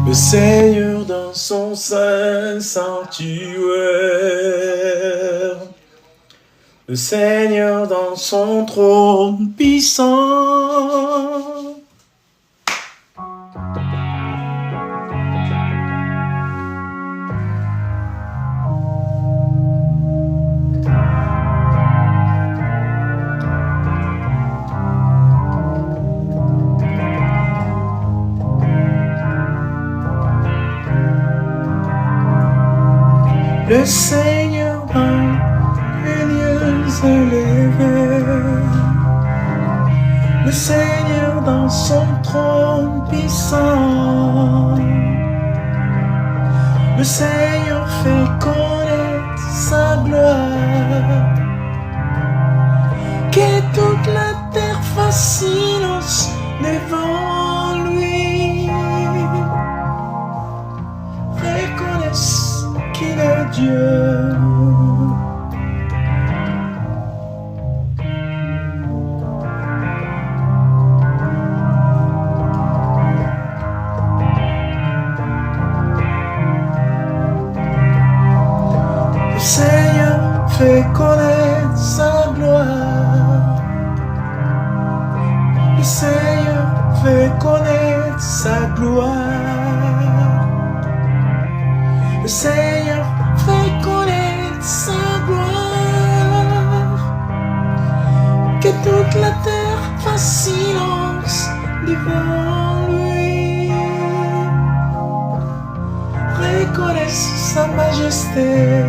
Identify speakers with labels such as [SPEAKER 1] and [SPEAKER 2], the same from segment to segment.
[SPEAKER 1] Le Seigneur dans son saint sanctuaire, le Seigneur dans son trône puissant. Le Seigneur dans les lieux élevés, le Seigneur dans son trône puissant, le Seigneur fait connaître sa gloire, que toute la terre fasse silence devant lui, reconnaisse qu'il est Dieu. Le Seigneur fait connaître sa gloire. Le Seigneur fait connaître sa gloire. Le Seigneur fait connaître sa gloire. Que toute la terre fasse silence devant lui. Reconnaisse sa majesté.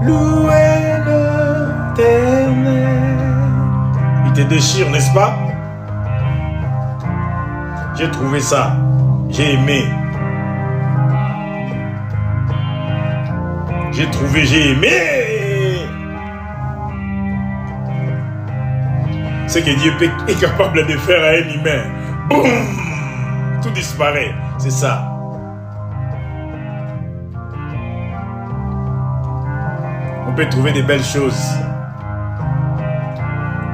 [SPEAKER 1] Louez l'Éternel. Il te déchire, n'est-ce pas? J'ai trouvé ça. J'ai aimé. J'ai trouvé, j'ai aimé. Ce que Dieu est capable de faire à un humain. Boum! Tout disparaît. C'est ça. On peut trouver des belles choses.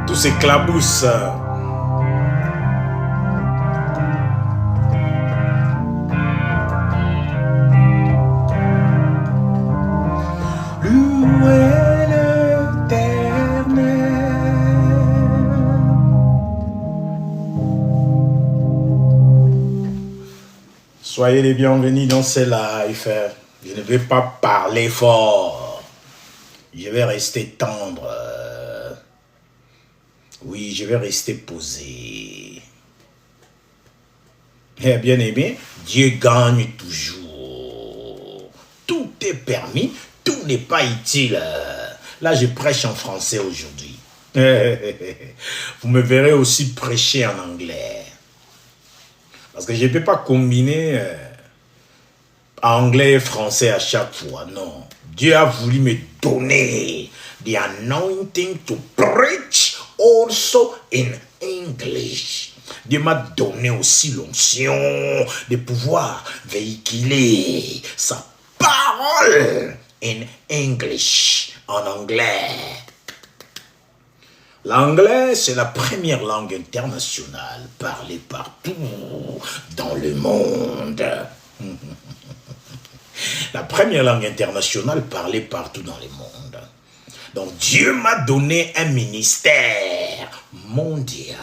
[SPEAKER 1] Tout s'éclabousse. Louez l'Éternel. Soyez les bienvenus dans ce live. Je ne vais pas parler fort. Je vais rester tendre. Oui, je vais rester posé. Eh bien aimé, Dieu gagne toujours. Tout est permis, tout n'est pas utile. Là, je prêche en français aujourd'hui. Vous me verrez aussi prêcher en anglais. Parce que je ne peux pas combiner anglais et français à chaque fois, non. Dieu a voulu me donner the anointing to preach also in English. Dieu m'a donné aussi l'onction de pouvoir véhiculer sa parole in English, en anglais. L'anglais, c'est la première langue internationale parlée partout dans le monde. La première langue internationale parlée partout dans le monde. Donc Dieu m'a donné un ministère mondial.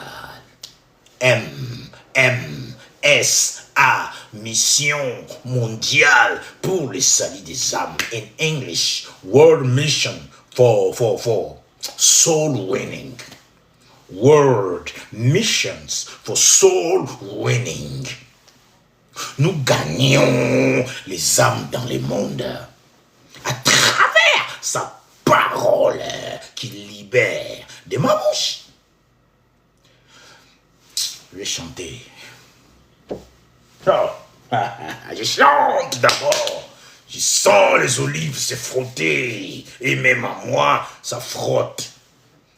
[SPEAKER 1] M-S-A, mission mondiale pour le salut des âmes. In English, World Mission for soul winning. World Missions for soul winning. Nous gagnons les âmes dans le monde à travers sa parole qui libère de ma bouche. Je vais chanter. Oh. Je chante d'abord. Je sens les olives se frotter et même à moi, ça frotte.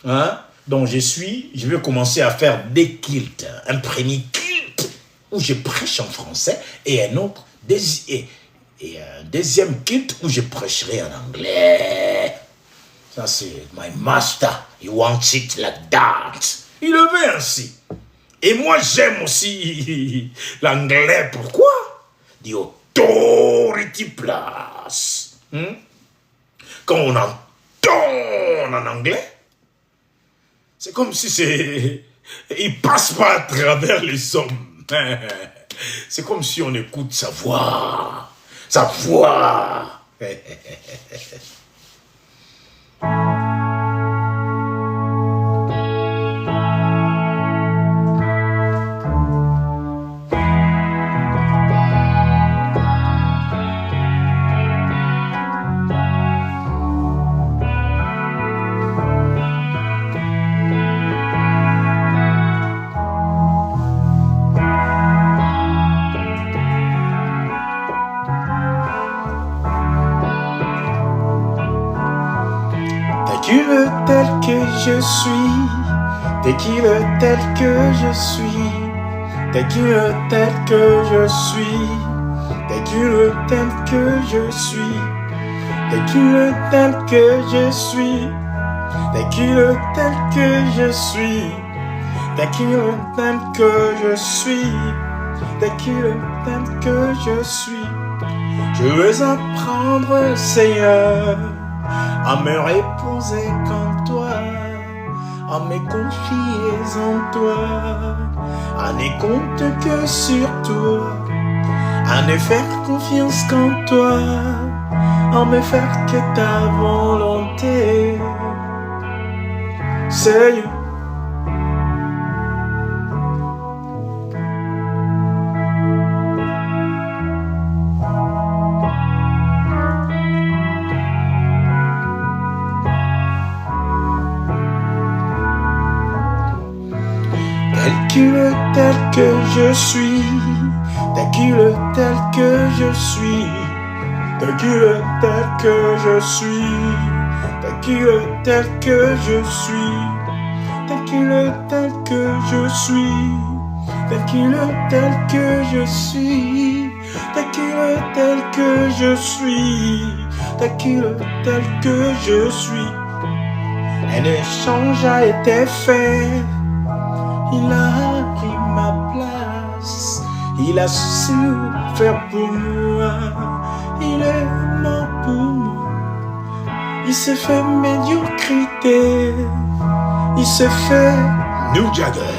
[SPEAKER 1] Hein? Donc je vais commencer à faire des kilts. Un premier kilt où je prêche en français et un autre, un deuxième kilt où je prêcherai en anglais. Ça c'est my master. He wants it like that. Il le veut ainsi. Et moi j'aime aussi l'anglais. Pourquoi? The authority plus. Quand on entend en anglais, c'est comme si c'est... Il passe pas à travers les hommes. C'est comme si on écoute sa voix. Sa voix.
[SPEAKER 2] Tel que je suis, t'es qui le tel que je suis, t'es qui le tel que je suis, t'es qui le tel que je suis, t'es qui le tel que je suis, t'es qui le tel que je suis, t'es qui le tel que je suis, t'es qui le tel que je suis. Je veux apprendre, Seigneur, à me reposer comme toi, à me confier en toi, à ne compter que sur toi, à ne faire confiance qu'en toi, à me faire que ta volonté, Seigneur. Tel que je suis, tel que je suis, tel que je suis, tel que je suis, tel que je suis, tel que je suis, tel que je suis, tel que je suis. Un échange a été fait. Il a pris ma place, il a souffert pour moi, il est mort pour moi. Il s'est fait médiocrité, il s'est fait
[SPEAKER 1] New Jagger.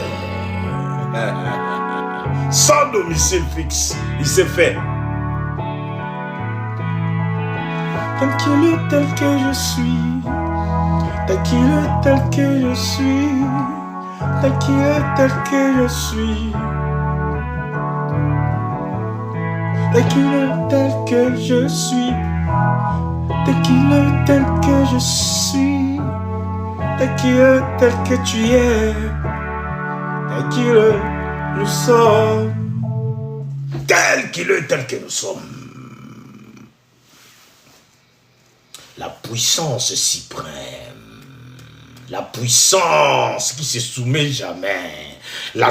[SPEAKER 1] Sans domicile fixe, il s'est fait.
[SPEAKER 2] Tel que je suis, tel que je suis. Tel que je suis, tel que je suis, tel que je suis, tel que tu es, tel nous sommes,
[SPEAKER 1] tel que nous sommes. La puissance suprême. La puissance qui se soumet jamais. La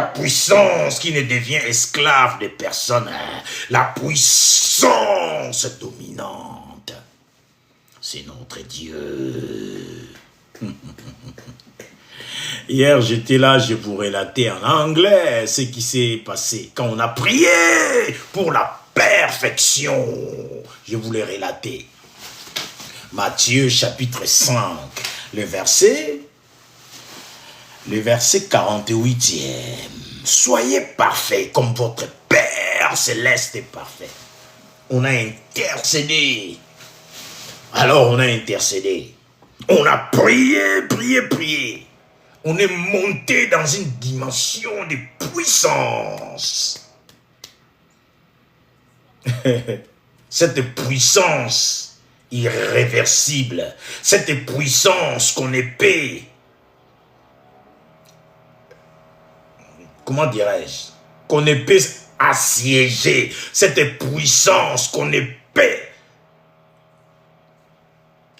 [SPEAKER 1] puissance qui ne devient esclave de personne. La puissance dominante. C'est notre Dieu. Hier, j'étais là, je vous relatais en anglais ce qui s'est passé quand on a prié pour la perfection. Je vous l'ai relaté. Matthieu chapitre 5. Le verset 48e. Soyez parfaits comme votre Père céleste est parfait. On a intercédé. Alors on a intercédé. On a prié. On est monté dans une dimension de puissance. Cette puissance irréversible, cette puissance qu'on épée, comment dirais-je, qu'on épée assiégée, cette puissance qu'on épée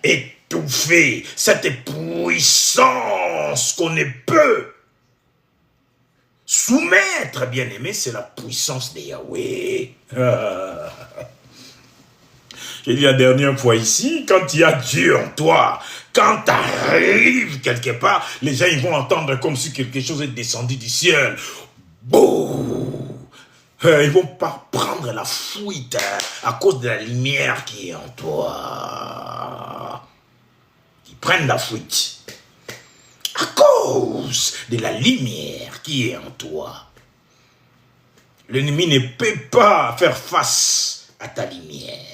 [SPEAKER 1] étouffée, cette puissance qu'on ne peut soumettre, bien aimé, c'est la puissance de Yahweh. J'ai dit la dernière fois ici, quand il y a Dieu en toi, quand tu arrives quelque part, les gens ils vont entendre comme si quelque chose est descendu du ciel. Boum! Ils vont pas prendre la fuite à cause de la lumière qui est en toi. Ils prennent la fuite à cause de la lumière qui est en toi. L'ennemi ne peut pas faire face à ta lumière.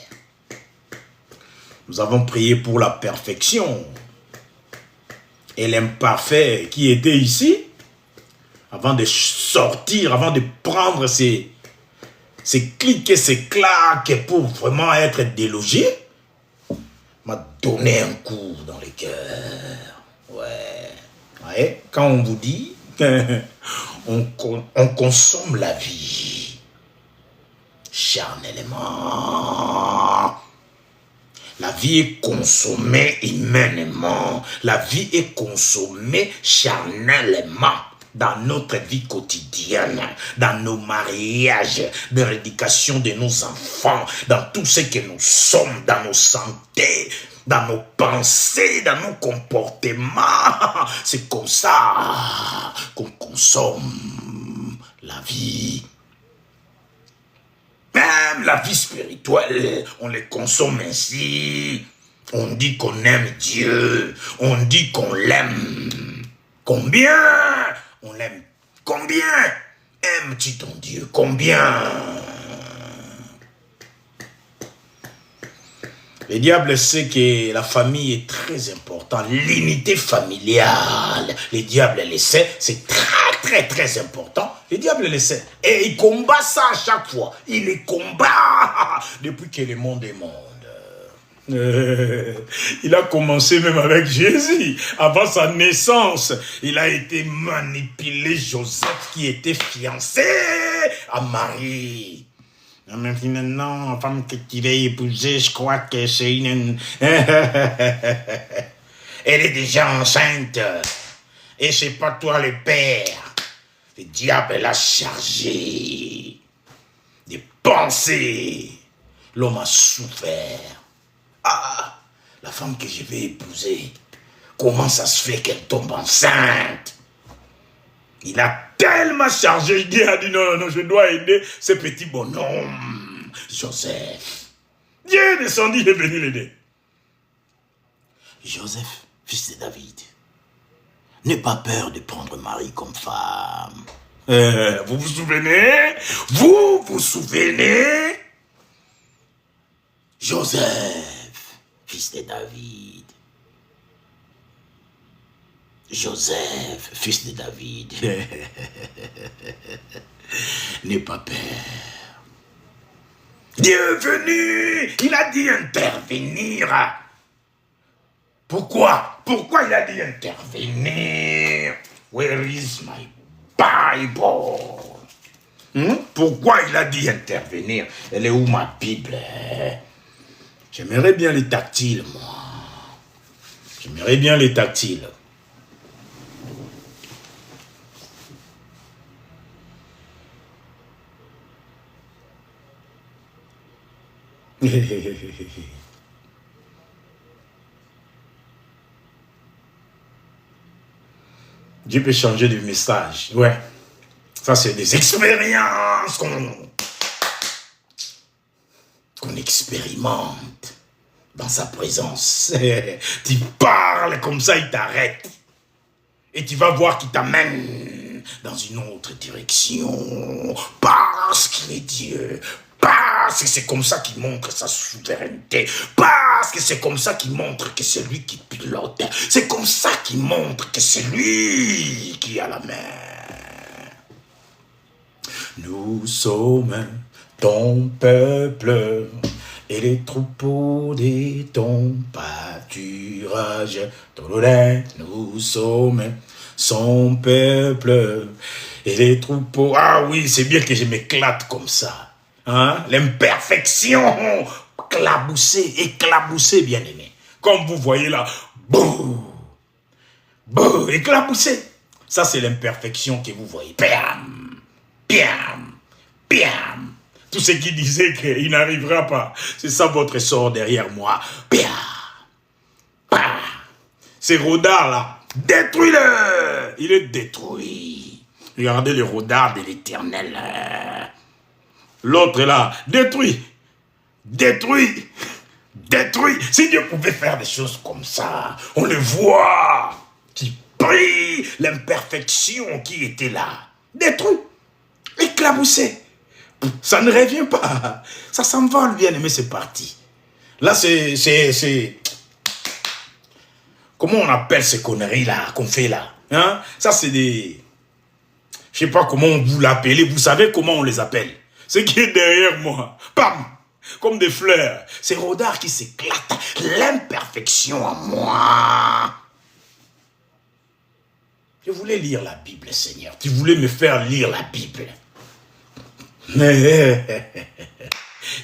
[SPEAKER 1] Nous avons prié pour la perfection. Et l'imparfait qui était ici, avant de sortir, avant de prendre ses clics et ses claques pour vraiment être délogé, m'a donné un coup dans le cœur. Ouais. Quand on vous dit, on consomme la vie charnellement. La vie est consommée humainement. La vie est consommée charnellement. Dans notre vie quotidienne, dans nos mariages, dans l'éducation de nos enfants, dans tout ce que nous sommes, dans nos santé, dans nos pensées, dans nos comportements. C'est comme ça qu'on consomme la vie. Même la vie spirituelle, on les consomme ainsi. On dit qu'on aime Dieu, on dit qu'on l'aime. Combien on l'aime? Combien aimes-tu ton Dieu? Combien? Le diable sait que la famille est très importante. L'unité familiale, le diable le sait, c'est très important. Le diable le sait. Et il combat ça à chaque fois. Il les combat depuis que le monde est monde. Il a commencé même avec Jésus. Avant sa naissance, il a été manipulé. Joseph qui était fiancé à Marie. Mais finalement, la femme que tu vas épouser, je crois que c'est une... Elle est déjà enceinte. Et c'est pas toi le père. Le diable l'a chargé de penser. L'homme a souffert. Ah, la femme que je vais épouser, comment ça se fait qu'elle tombe enceinte? Il a tellement chargé, Dieu a dit non, je dois aider ce petit bonhomme, Joseph. Dieu est descendu, il est venu l'aider. Joseph, fils de David, n'aie pas peur de prendre Marie comme femme. Vous vous souvenez? Vous vous souvenez? Joseph, fils de David. Joseph, fils de David. N'aie pas peur. Dieu est venu. Il a dit intervenir. Pourquoi? Pourquoi il a dit intervenir? Where is my Bible? Pourquoi il a dit intervenir? Elle est où ma Bible? J'aimerais bien les tactiles, moi. J'aimerais bien les tactiles. Dieu peut changer de message. Ouais. Ça, c'est des expériences qu'on expérimente dans sa présence. Tu parles comme ça, il t'arrête. Et tu vas voir qu'il t'amène dans une autre direction. Parce qu'il est Dieu. Parce que c'est comme ça qu'il montre sa souveraineté. Parce que c'est comme ça qu'il montre que c'est lui qui pilote. C'est comme ça qu'il montre que c'est lui qui a la main. Nous sommes ton peuple et les troupeaux de ton pâturage. Nous sommes son peuple et les troupeaux. Ah oui, c'est bien que je m'éclate comme ça. Hein? L'imperfection, éclaboussé, bien aimé. Comme vous voyez là, bouh, éclaboussé. Ça, c'est l'imperfection que vous voyez. Piam, piam, piam. Tout ce qui disait qu'il n'arrivera pas. C'est ça votre sort derrière moi. Pia, pa. Ces rodards-là, détruis-le. Il est détruit. Regardez le rodard de l'Éternel. L'autre est là, détruit. Détruit. Détruit. Si Dieu pouvait faire des choses comme ça, on le voit. Qui prie l'imperfection qui était là. Détruit. Éclaboussé. Ça ne revient pas. Ça s'envole, bien aimé, c'est parti. Là, c'est... Comment on appelle ces conneries-là qu'on fait là, hein? Ça, c'est des... Je sais pas comment vous l'appelez. Vous savez comment on les appelle? Ce qui est derrière moi. Pam! Comme des fleurs. Ces rodards qui s'éclatent. L'imperfection en moi. Je voulais lire la Bible, Seigneur. Tu voulais me faire lire la Bible.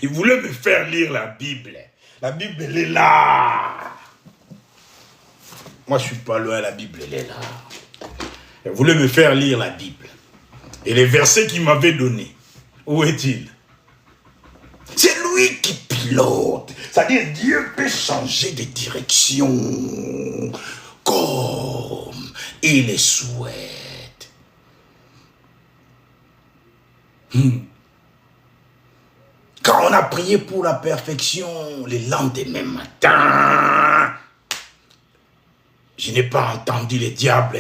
[SPEAKER 1] Il voulait me faire lire la Bible. La Bible, elle est là. Moi, je ne suis pas loin, la Bible, elle est là. Il voulait me faire lire la Bible. Et les versets qu'il m'avait donnés, où est-il? C'est lui qui pilote. C'est-à-dire, Dieu peut changer de direction comme il le souhaite. Quand on a prié pour la perfection, le lendemain matin, je n'ai pas entendu le diable.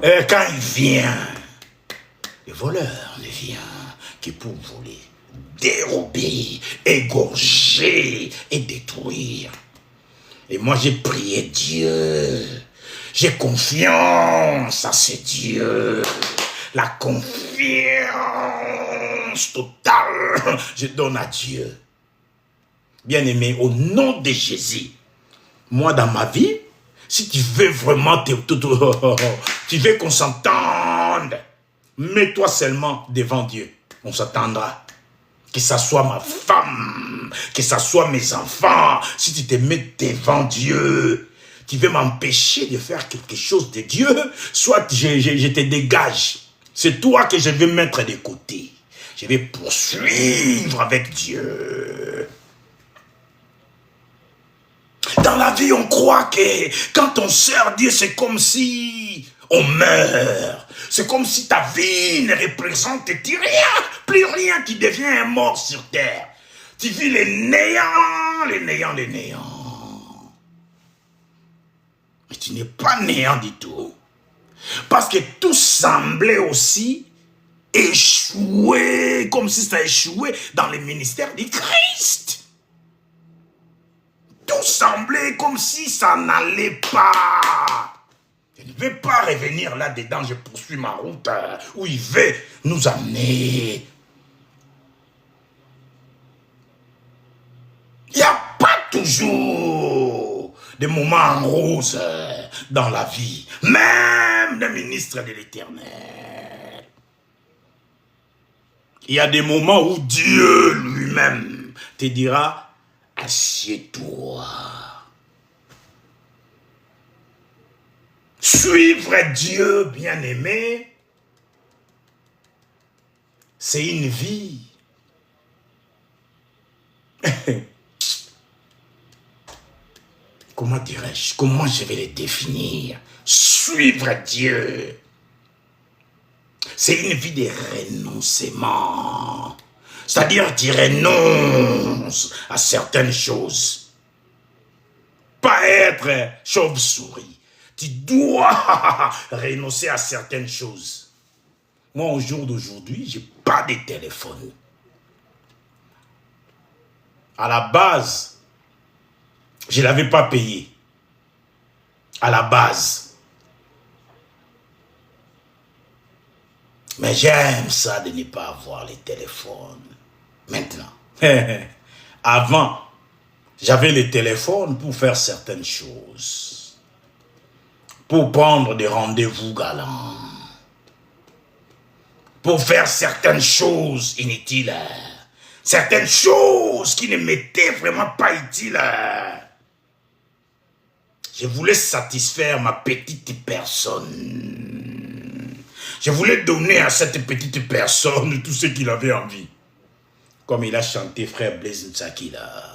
[SPEAKER 1] Quand il vient, le voleur ne vient que pour voler, dérober, égorger et détruire. Et moi j'ai prié Dieu. J'ai confiance à ce Dieu. La confiance totale, je donne à Dieu. Bien-aimé, au nom de Jésus, moi dans ma vie, si tu veux vraiment, tu veux qu'on s'entende, mets-toi seulement devant Dieu. On s'attendra. Que ça soit ma femme, que ça soit mes enfants. Si tu te mets devant Dieu, tu veux m'empêcher de faire quelque chose de Dieu, soit je te dégage. C'est toi que je vais mettre de côté. Je vais poursuivre avec Dieu. Dans la vie, on croit que quand on sert Dieu, c'est comme si on meurt. C'est comme si ta vie ne représente plus rien. Tu deviens un mort sur terre. Tu vis les néants, les néants, les néants. Mais tu n'es pas néant du tout. Parce que tout semblait aussi échouer, comme si ça échouait dans le ministère du Christ. Tout semblait comme si ça n'allait pas. Je ne vais pas revenir là-dedans, je poursuis ma route où il veut nous amener. Il n'y a pas toujours des moments en rose dans la vie, même des ministres de l'Éternel. Il y a des moments où Dieu lui-même te dira, assieds-toi. Suivre Dieu, bien-aimé, c'est une vie. Comment dirais-je? Comment je vais le définir? Suivre Dieu, c'est une vie de renoncement. C'est-à-dire, tu renonces à certaines choses. Pas être chauve-souris. Tu dois renoncer à certaines choses. Moi, au jour d'aujourd'hui, je n'ai pas de téléphone. À la base, je ne l'avais pas payé. À la base. Mais j'aime ça de ne pas avoir les téléphones. Maintenant. Avant, j'avais les téléphones pour faire certaines choses. Pour prendre des rendez-vous galants. Pour faire certaines choses inutiles. Certaines choses qui ne m'étaient vraiment pas utiles. Je voulais satisfaire ma petite personne. Je voulais donner à cette petite personne tout ce qu'il avait envie. Comme il a chanté frère Blaise Ntsaki là.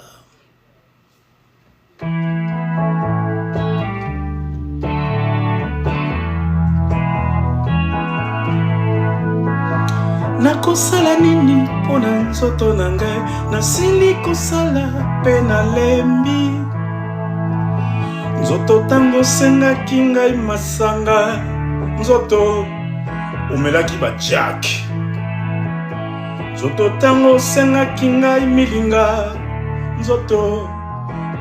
[SPEAKER 2] Nakosala nini pona nzoto na ngai, nasili kosala pe nalembi. Nzoto tango sengaki ngai masanga, nzoto
[SPEAKER 1] omelaki ba Jack.
[SPEAKER 2] Nzoto tango sengaki ngai milinga, nzoto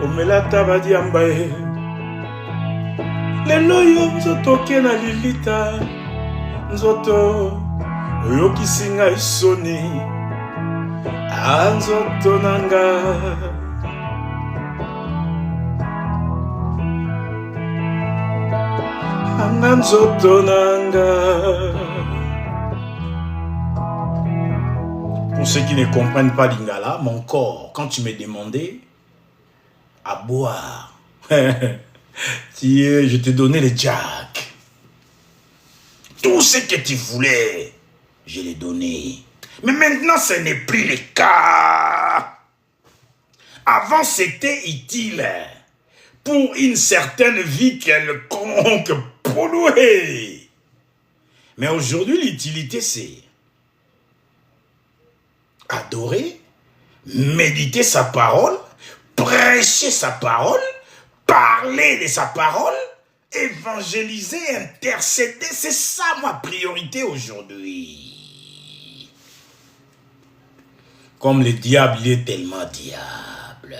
[SPEAKER 2] omelata badiamba ye. Lelo yo nzoto ke na lilita, nzoto oyokisi ngai soni, nzoto nanga. Nzoto nanga.
[SPEAKER 1] Pour ceux qui ne comprennent pas Lingala, mon corps, quand tu me demandais à boire, je te donnais le Jack. Tout ce que tu voulais, je l'ai donné. Mais maintenant, ce n'est plus le cas. Avant, c'était utile pour une certaine vie quelconque polluée. Mais aujourd'hui, l'utilité, c'est adorer, méditer sa parole, prêcher sa parole, parler de sa parole, évangéliser, intercéder. C'est ça ma priorité aujourd'hui. Comme le diable, il est tellement diable.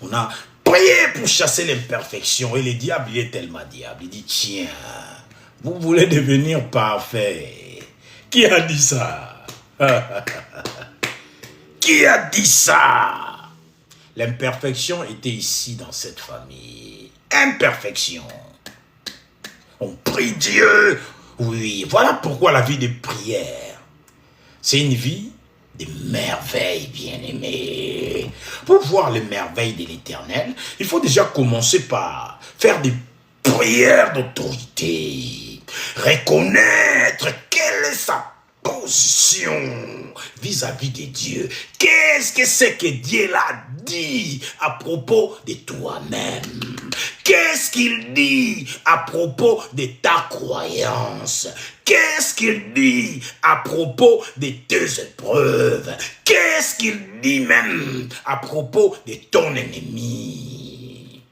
[SPEAKER 1] On a prié pour chasser l'imperfection et le diable, il est tellement diable. Il dit, tiens, vous voulez devenir parfait. Qui a dit ça? Qui a dit ça? L'imperfection était ici dans cette famille. Imperfection. On prie Dieu. Oui, voilà pourquoi la vie de prière, c'est une vie de merveilles, bien-aimés. Pour voir les merveilles de l'Éternel, il faut déjà commencer par faire des prières d'autorité. Reconnaître quelle est sa position vis-à-vis de Dieu. Qu'est-ce que c'est que Dieu l'a dit à propos de toi-même? Qu'est-ce qu'il dit à propos de ta croyance? Qu'est-ce qu'il dit à propos de tes épreuves? Qu'est-ce qu'il dit même à propos de ton ennemi?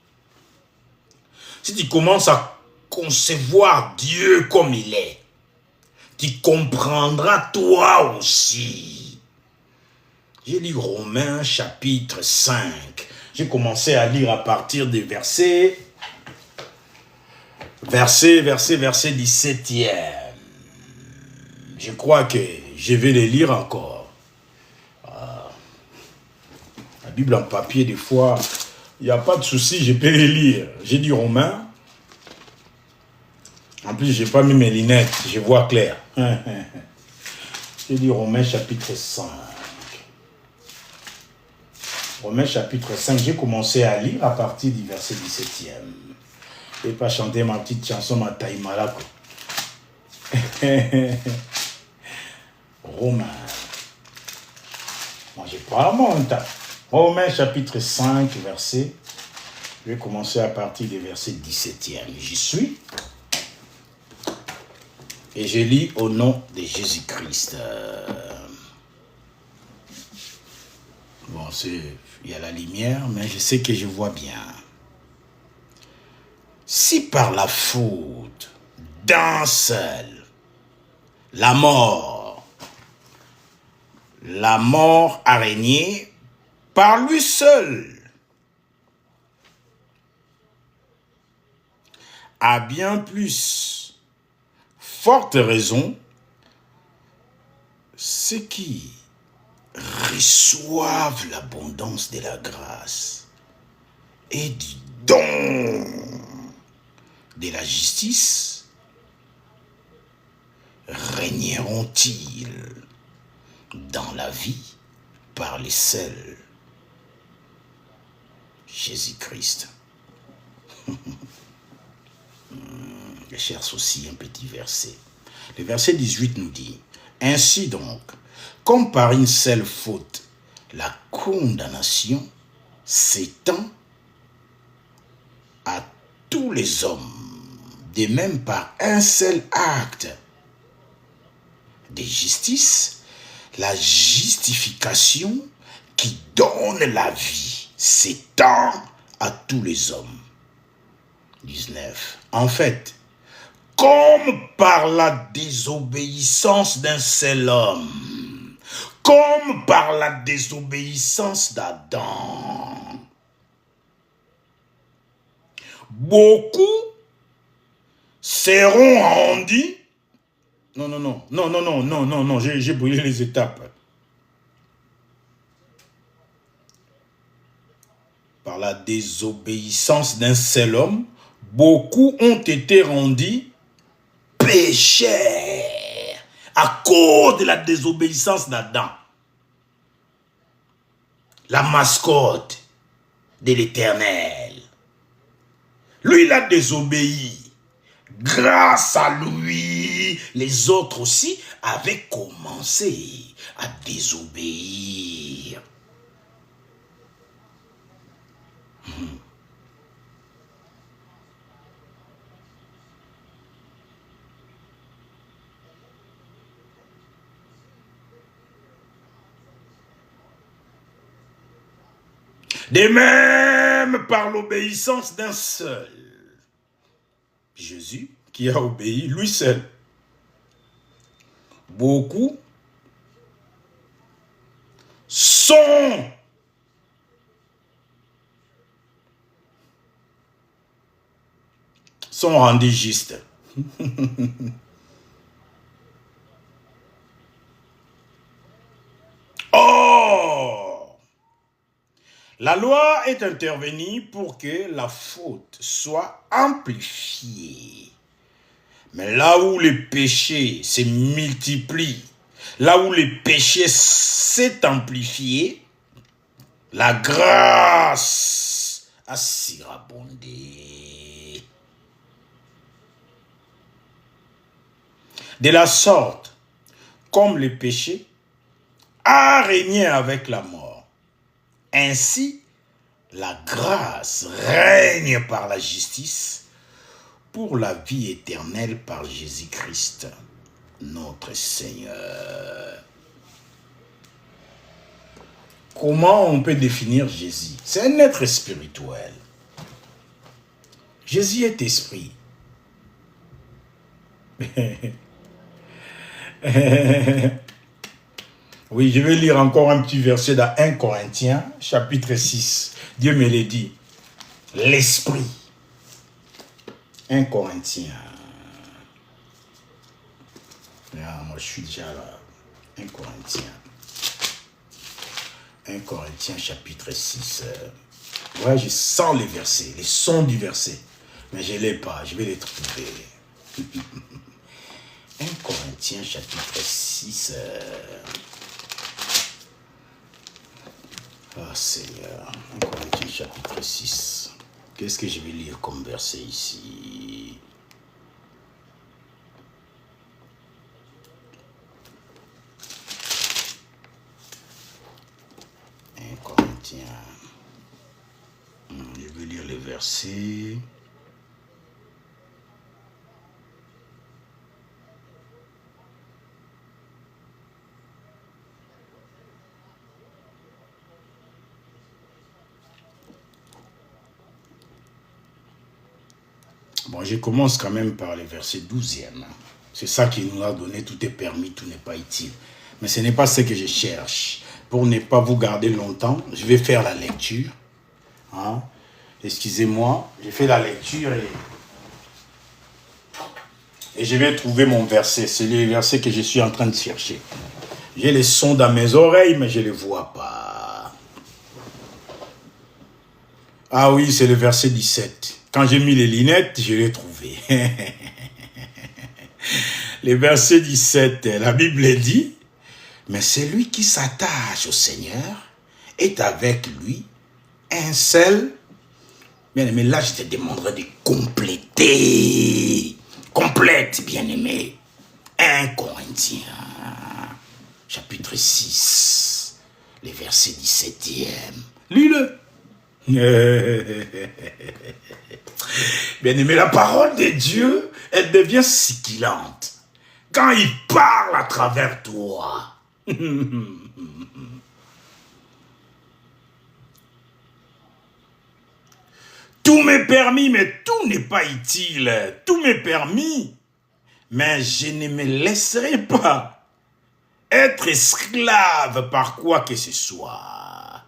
[SPEAKER 1] Si tu commences à concevoir Dieu comme il est, tu comprendras toi aussi. J'ai lu Romains chapitre 5. J'ai commencé à lire à partir des verset 17e. Je crois que je vais les lire encore. La Bible en papier, des fois, il n'y a pas de souci, je peux les lire. J'ai dit Romains. En plus, je n'ai pas mis mes lunettes, je vois clair. J'ai dit Romains chapitre 5. Romains chapitre 5, j'ai commencé à lire à partir du verset 17e. Je ne vais pas chanter ma petite chanson, ma taïmalako. Romains. Moi, j'ai pas mon temps. Romains chapitre 5, verset. Je vais commencer à partir du verset 17e. J'y suis. Et je lis au nom de Jésus-Christ. Bon, il y a la lumière, mais je sais que je vois bien. Si par la faute d'un seul, la mort a régné par lui seul, à bien plus forte raison, ceux qui reçoivent l'abondance de la grâce et du don de la justice régneront-ils dans la vie par le seul Jésus-Christ. Je cherche aussi un petit verset. Le verset 18 nous dit, « Ainsi donc, comme par une seule faute, la condamnation s'étend à tous les hommes, de même par un seul acte de justice, la justification qui donne la vie s'étend à tous les hommes. 19. En fait, comme par la désobéissance d'un seul homme, comme par la désobéissance d'Adam, beaucoup seront rendus. Non, j'ai brûlé les étapes. Par la désobéissance d'un seul homme, beaucoup ont été rendus pécheurs à cause de la désobéissance d'Adam. La mascotte de l'Éternel. Lui, il a désobéi. Grâce à lui, les autres aussi avaient commencé à désobéir. De même par l'obéissance d'un seul. Jésus qui a obéi lui seul. Beaucoup sont rendus justes. Or, la loi est intervenue pour que la faute soit amplifiée. Mais là où les péchés se multiplient, là où les péchés s'est amplifié, la grâce a surabondé. De la sorte, comme le péché a régné avec la mort, ainsi la grâce règne par la justice pour la vie éternelle par Jésus-Christ, notre Seigneur. Comment on peut définir Jésus? C'est un être spirituel. Jésus est esprit. Oui, je vais lire encore un petit verset dans 1 Corinthiens, chapitre 6. Dieu me l'a dit. L'esprit. 1 Corinthiens. Ah, moi, je suis déjà là. 1 Corinthiens. 1 Corinthiens, chapitre 6. Ouais, je sens les versets, les sons du verset. Mais je ne l'ai pas, je vais les trouver. 1 Corinthiens, chapitre 6. Ah, Seigneur. 1 Corinthiens, chapitre 6. Qu'est-ce que je vais lire comme verset ici? Corinthiens. Je vais lire les versets. Bon, je commence quand même par le verset 12e. C'est ça qui nous a donné, tout est permis, tout n'est pas utile. Mais ce n'est pas ce que je cherche. Pour ne pas vous garder longtemps, je vais faire la lecture. Hein? Excusez-moi, j'ai fait la lecture et je vais trouver mon verset. C'est le verset que je suis en train de chercher. J'ai les sons dans mes oreilles, mais je ne les vois pas. Ah oui, c'est le verset 17. Quand j'ai mis les lunettes, je l'ai trouvé. Le verset 17, la Bible dit, mais celui qui s'attache au Seigneur est avec lui un seul. Bien-aimé, là, je te demanderai de compléter. Complète, bien-aimé. 1 Corinthiens. chapitre 6, les versets 17e. Lis-le. Bien aimé, la parole de Dieu, elle devient sibilante quand il parle à travers toi. Tout m'est permis, mais tout n'est pas utile. Tout m'est permis, mais je ne me laisserai pas être esclave par quoi que ce soit.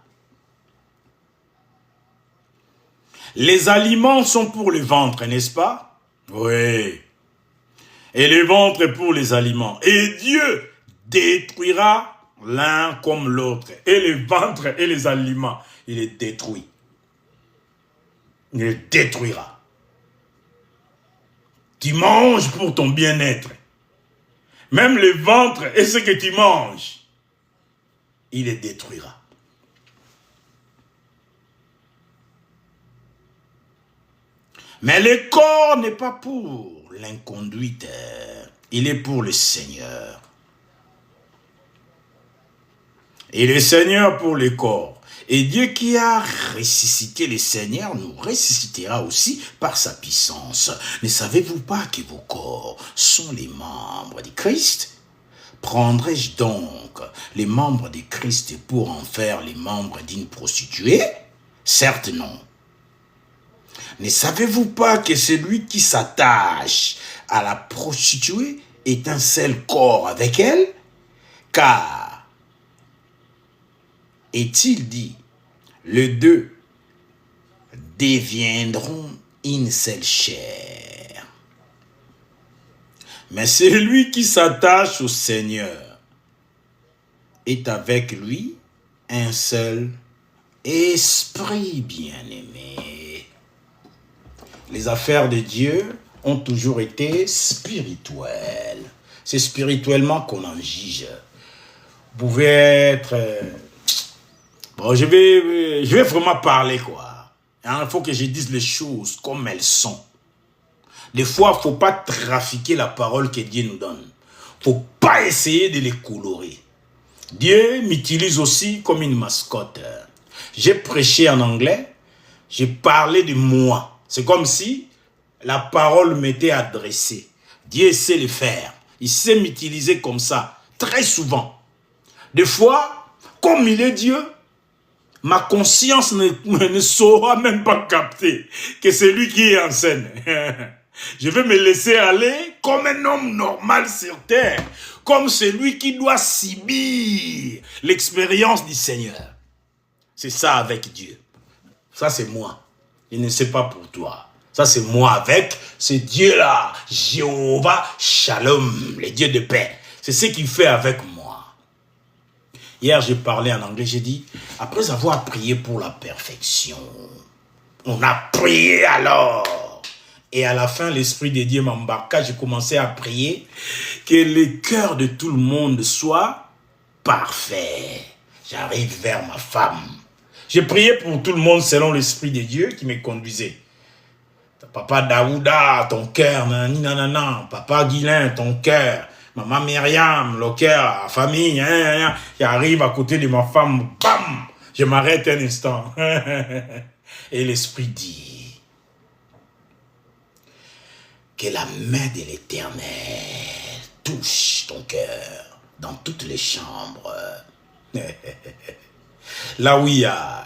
[SPEAKER 1] Les aliments sont pour le ventre, n'est-ce pas? Oui. Et le ventre est pour les aliments. Et Dieu détruira l'un comme l'autre. Et le ventre et les aliments, il les détruit. Il les détruira. Tu manges pour ton bien-être. Même le ventre et ce que tu manges, il les détruira. Mais le corps n'est pas pour l'inconduite, il est pour le Seigneur. Et le Seigneur pour le corps. Et Dieu qui a ressuscité le Seigneur nous ressuscitera aussi par sa puissance. Ne savez-vous pas que vos corps sont les membres de Christ? Prendrai-je donc les membres de Christ pour en faire les membres d'une prostituée? Certes non. Ne savez-vous pas que celui qui s'attache à la prostituée est un seul corps avec elle? Car, est-il dit, les deux deviendront une seule chair. Mais celui qui s'attache au Seigneur est avec lui un seul esprit bien-aimé. Les affaires de Dieu ont toujours été spirituelles. C'est spirituellement qu'on en juge. Vous pouvez être... Bon, je vais vraiment parler, quoi. Il faut que je dise les choses comme elles sont. Des fois, il ne faut pas trafiquer la parole que Dieu nous donne. Il ne faut pas essayer de les colorer. Dieu m'utilise aussi comme une mascotte. J'ai prêché en anglais, j'ai parlé de moi. C'est comme si la parole m'était adressée. Dieu sait le faire. Il sait m'utiliser comme ça, très souvent. Des fois, comme il est Dieu, ma conscience ne saura même pas capter que c'est lui qui est en scène. Je vais me laisser aller comme un homme normal sur terre, comme celui qui doit subir l'expérience du Seigneur. C'est ça avec Dieu. Ça, c'est moi. Il ne sait pas pour toi. Ça, c'est moi avec ce Dieu-là, Jéhovah Shalom, le Dieu de paix. C'est ce qu'il fait avec moi. Hier, j'ai parlé en anglais, j'ai dit, après avoir prié pour la perfection, on a prié alors. Et à la fin, l'Esprit de Dieu m'embarqua, j'ai commencé à prier que le cœur de tout le monde soit parfait. J'arrive vers ma femme. J'ai prié pour tout le monde selon l'Esprit de Dieu qui me conduisait. Papa Daouda, ton cœur, nanana, Papa Guilain, ton cœur, Maman Myriam, le cœur, la famille, j'arrive à côté de ma femme, bam, je m'arrête un instant. Et l'Esprit dit que la main de l'Éternel touche ton cœur dans toutes les chambres. Là où il y a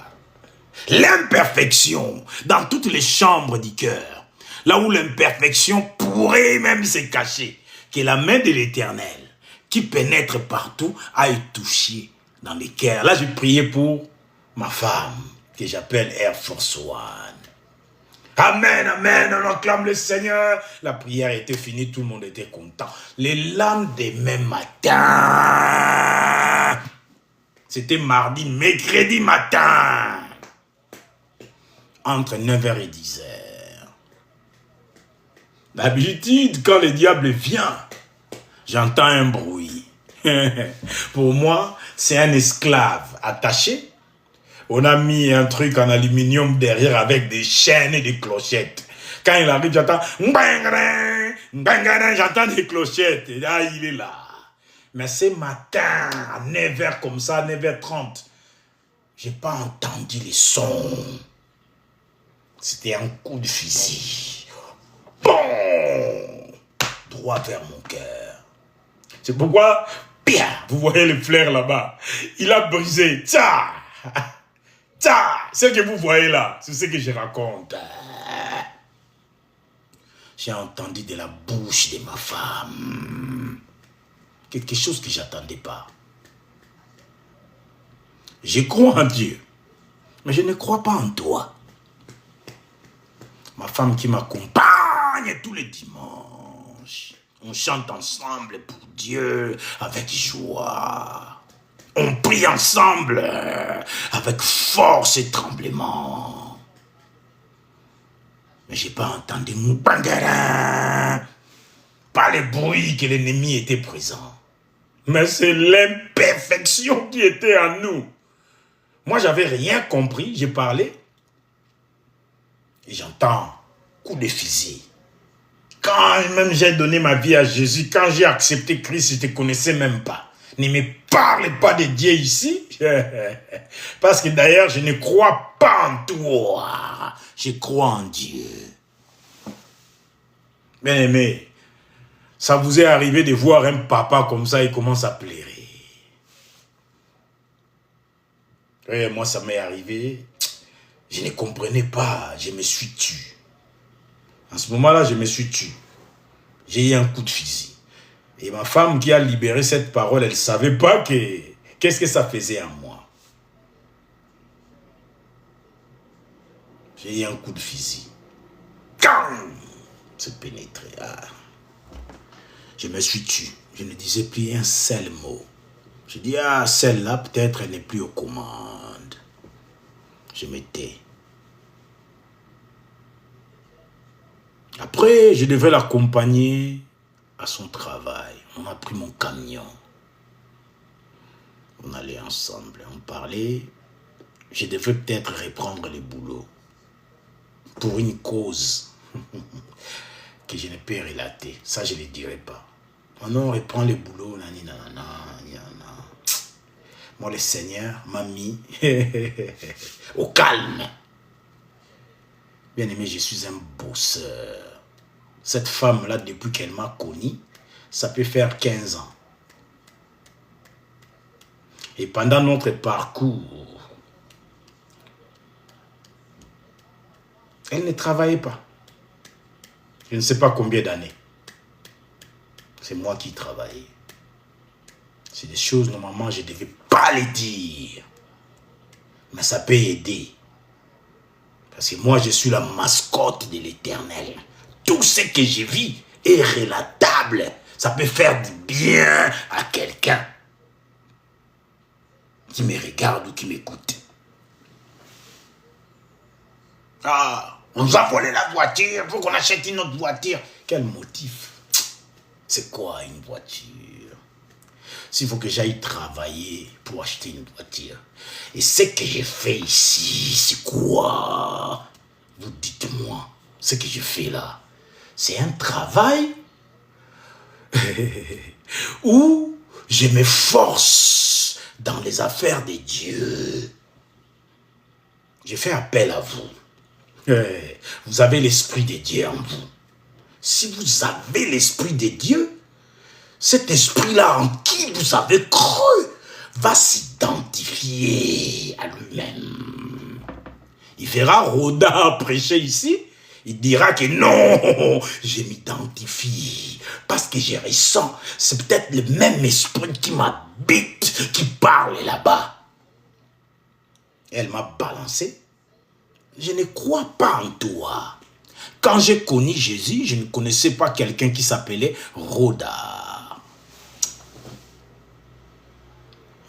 [SPEAKER 1] l'imperfection dans toutes les chambres du cœur, là où l'imperfection pourrait même se cacher, que la main de l'Éternel, qui pénètre partout, aille toucher dans les cœurs. Là, j'ai prié pour ma femme, que j'appelle Air Force One. Amen, amen, on acclame le Seigneur. La prière était finie, tout le monde était content. Les lendemain matin, c'était mardi, mercredi matin, entre 9h et 10h. D'habitude, quand le diable vient, j'entends un bruit. Pour moi, c'est un esclave attaché. On a mis un truc en aluminium derrière avec des chaînes et des clochettes. Quand il arrive, j'entends... J'entends des clochettes. Et là, il est là. Mais ce matin, à 9h comme ça, 9h30, j'ai pas entendu les sons. C'était un coup de fusil. Bon! Droit vers mon cœur. C'est pourquoi, bien, vous voyez le flair là-bas. Il a brisé. Tcha! Tcha! Ce que vous voyez là, c'est ce que je raconte. J'ai entendu de la bouche de ma femme quelque chose que j'attendais pas. Je crois en Dieu, mais je ne crois pas en toi. Ma femme qui m'accompagne tous les dimanches. On chante ensemble pour Dieu avec joie. On prie ensemble avec force et tremblement. Mais j'ai pas entendu mon bangarin. Pas le bruit que l'ennemi était présent. Mais c'est l'imperfection qui était en nous. Moi, j'avais rien compris. J'ai parlé. Et j'entends coup de fusil. Quand même j'ai donné ma vie à Jésus, quand j'ai accepté Christ, je ne te connaissais même pas. Ne me parle pas de Dieu ici. Parce que d'ailleurs, je ne crois pas en toi. Je crois en Dieu. Bien aimé, ça vous est arrivé de voir un papa comme ça, il commence à pleurer. Et moi, ça m'est arrivé. Je ne comprenais pas. Je me suis tué. En ce moment-là, je me suis tué. J'ai eu un coup de fusil. Et ma femme qui a libéré cette parole, elle ne savait pas qu'est-ce que ça faisait en moi. J'ai eu un coup de fusil. Quand c'est pénétré. Je me suis tué. Je ne disais plus un seul mot. Je dis, celle-là, peut-être, elle n'est plus aux commandes. Je m'étais. Après, je devais l'accompagner à son travail. On a pris mon camion. On allait ensemble. On parlait. Je devais peut-être reprendre le boulot. Pour une cause que je ne peux relater. Ça, je ne le dirai pas. On reprend le boulot. Moi, le Seigneur m'a mis au calme. Bien aimé, je suis un bosseur. Cette femme-là, depuis qu'elle m'a connu, ça peut faire 15 ans. Et pendant notre parcours, elle ne travaillait pas. Je ne sais pas combien d'années. C'est moi qui travaillais. C'est des choses, normalement, je ne devais pas les dire. Mais ça peut aider. Parce que moi, je suis la mascotte de l'Éternel. Tout ce que je vis est relatable. Ça peut faire du bien à quelqu'un qui me regarde ou qui m'écoute. On nous a volé la voiture, il faut qu'on achète une autre voiture. Quel motif? C'est quoi une voiture? S'il faut que j'aille travailler pour acheter une voiture. Et ce que j'ai fait ici, c'est quoi? Vous dites-moi, ce que je fais là, c'est un travail où je m'efforce dans les affaires de Dieu. Je fais appel à vous. Vous avez l'Esprit de Dieu en vous. Si vous avez l'Esprit de Dieu, cet esprit-là en qui vous avez cru va s'identifier à lui-même. Il verra Roda prêcher ici. Il dira que non, je m'identifie parce que je ressens. C'est peut-être le même esprit qui m'habite, qui parle là-bas. Elle m'a balancé. Je ne crois pas en toi. Quand j'ai connu Jésus, je ne connaissais pas quelqu'un qui s'appelait Roda.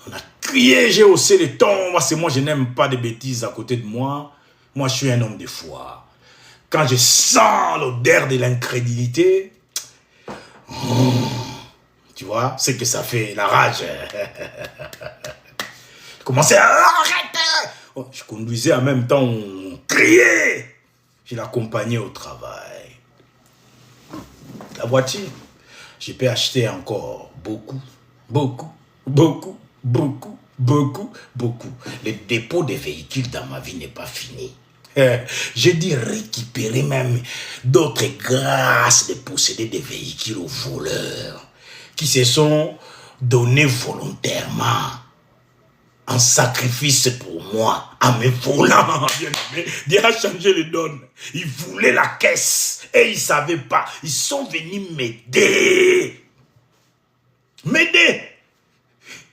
[SPEAKER 1] On a crié, j'ai haussé les tons. Moi, je n'aime pas de bêtises à côté de moi. Moi, je suis un homme de foi. Quand je sens l'odeur de l'incrédulité, tu vois, c'est que ça fait la rage. Je commençais à arrêter. Je conduisais en même temps, on criait. Je l'accompagnais au travail. La voiture, je peux acheter encore beaucoup. Beaucoup, beaucoup, beaucoup, beaucoup, beaucoup. Le dépôt des véhicules dans ma vie n'est pas fini. J'ai dû récupérer même d'autres grâces de posséder des véhicules aux voleurs qui se sont donnés volontairement en sacrifice pour moi, en me volant. Dieu a changé le donne. Ils voulaient la caisse et ils ne savaient pas. Ils sont venus m'aider. M'aider.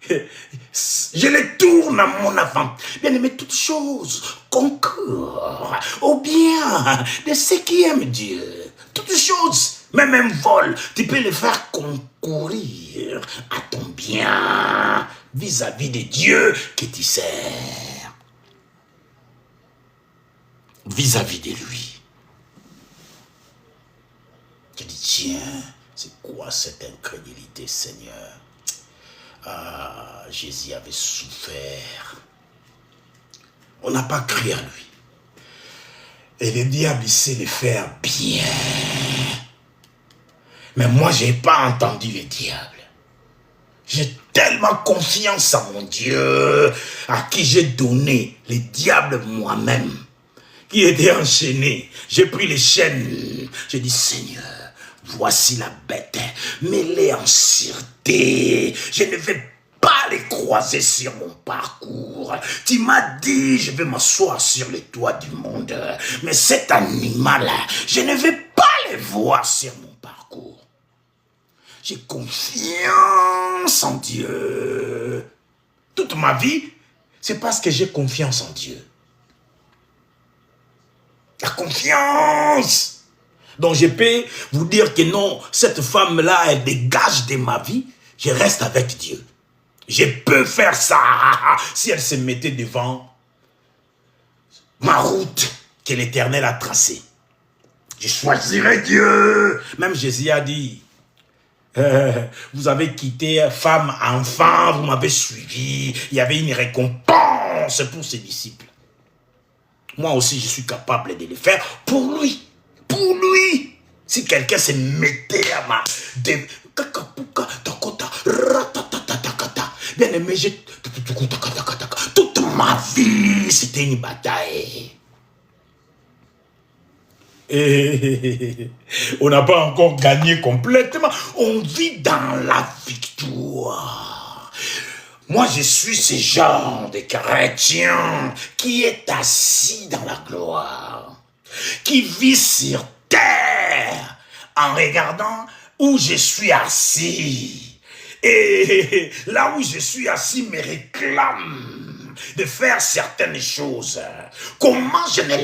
[SPEAKER 1] Je les tourne à mon avant. Bien aimé, toutes choses concourent au bien de ceux qui aiment Dieu. Toutes choses, même un vol, tu peux le faire concourir à ton bien vis-à-vis de Dieu que tu sers. Vis-à-vis de lui. Je dis, tiens, c'est quoi cette incrédulité, Seigneur? Ah, Jésus avait souffert. On n'a pas cru à lui. Et le diable, il sait le faire bien. Mais moi, je n'ai pas entendu le diable. J'ai tellement confiance en mon Dieu, à qui j'ai donné le diable moi-même, qui était enchaîné. J'ai pris les chaînes. J'ai dit, Seigneur, voici la bête, mets-les en sûreté. Je ne vais pas les croiser sur mon parcours. Tu m'as dit, je vais m'asseoir sur le toit du monde. Mais cet animal, je ne vais pas les voir sur mon parcours. J'ai confiance en Dieu. Toute ma vie, c'est parce que j'ai confiance en Dieu. La confiance. Donc je peux vous dire que non, cette femme-là, elle dégage de ma vie. Je reste avec Dieu. Je peux faire ça si elle se mettait devant ma route que l'Éternel a tracée. Je choisirai Dieu. Même Jésus a dit, vous avez quitté femme, enfant, vous m'avez suivi. Il y avait une récompense pour ses disciples. Moi aussi, je suis capable de le faire pour lui. Pour lui. Si quelqu'un se mettait à ma... Bien aimé, toute ma vie, c'était une bataille. Et on n'a pas encore gagné complètement. On vit dans la victoire. Moi, je suis ce genre de chrétien qui est assis dans la gloire, qui vit sur terre en regardant où je suis assis. Et là où je suis assis me réclame de faire certaines choses. Comment je ne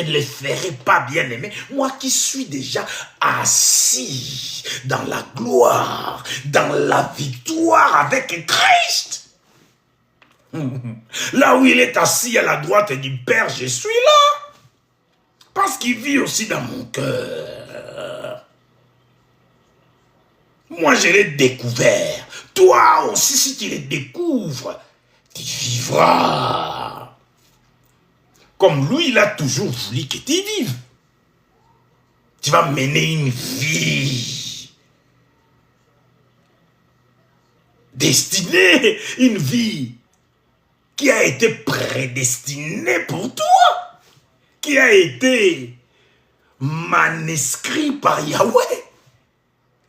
[SPEAKER 1] les ferai pas, bien aimé? Moi qui suis déjà assis dans la gloire, dans la victoire avec Christ. Là où il est assis à la droite du Père, je suis là. Parce qu'il vit aussi dans mon cœur. Moi, je l'ai découvert. Toi aussi, si tu le découvres, tu vivras. Comme lui, il a toujours voulu que tu vives. Tu vas mener une vie destinée, une vie qui a été prédestinée pour toi, qui a été manuscrit par Yahweh.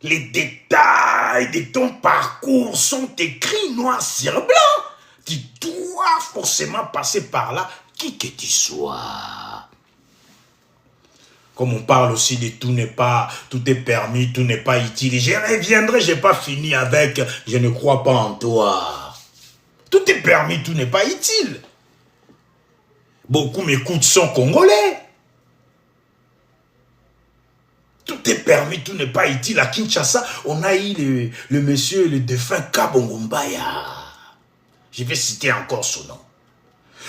[SPEAKER 1] Les détails de ton parcours sont écrits noir sur blanc. Tu dois forcément passer par là, qui que tu sois. Comme on parle aussi de tout est permis, tout n'est pas utile. Je reviendrai, je n'ai pas fini avec je ne crois pas en toi. Tout est permis, tout n'est pas utile. Beaucoup m'écoutent, sont congolais. Tout est permis, tout n'est pas utile. À Kinshasa, on a eu le monsieur, le défunt Kabongo Mbaya. Je vais citer encore son nom.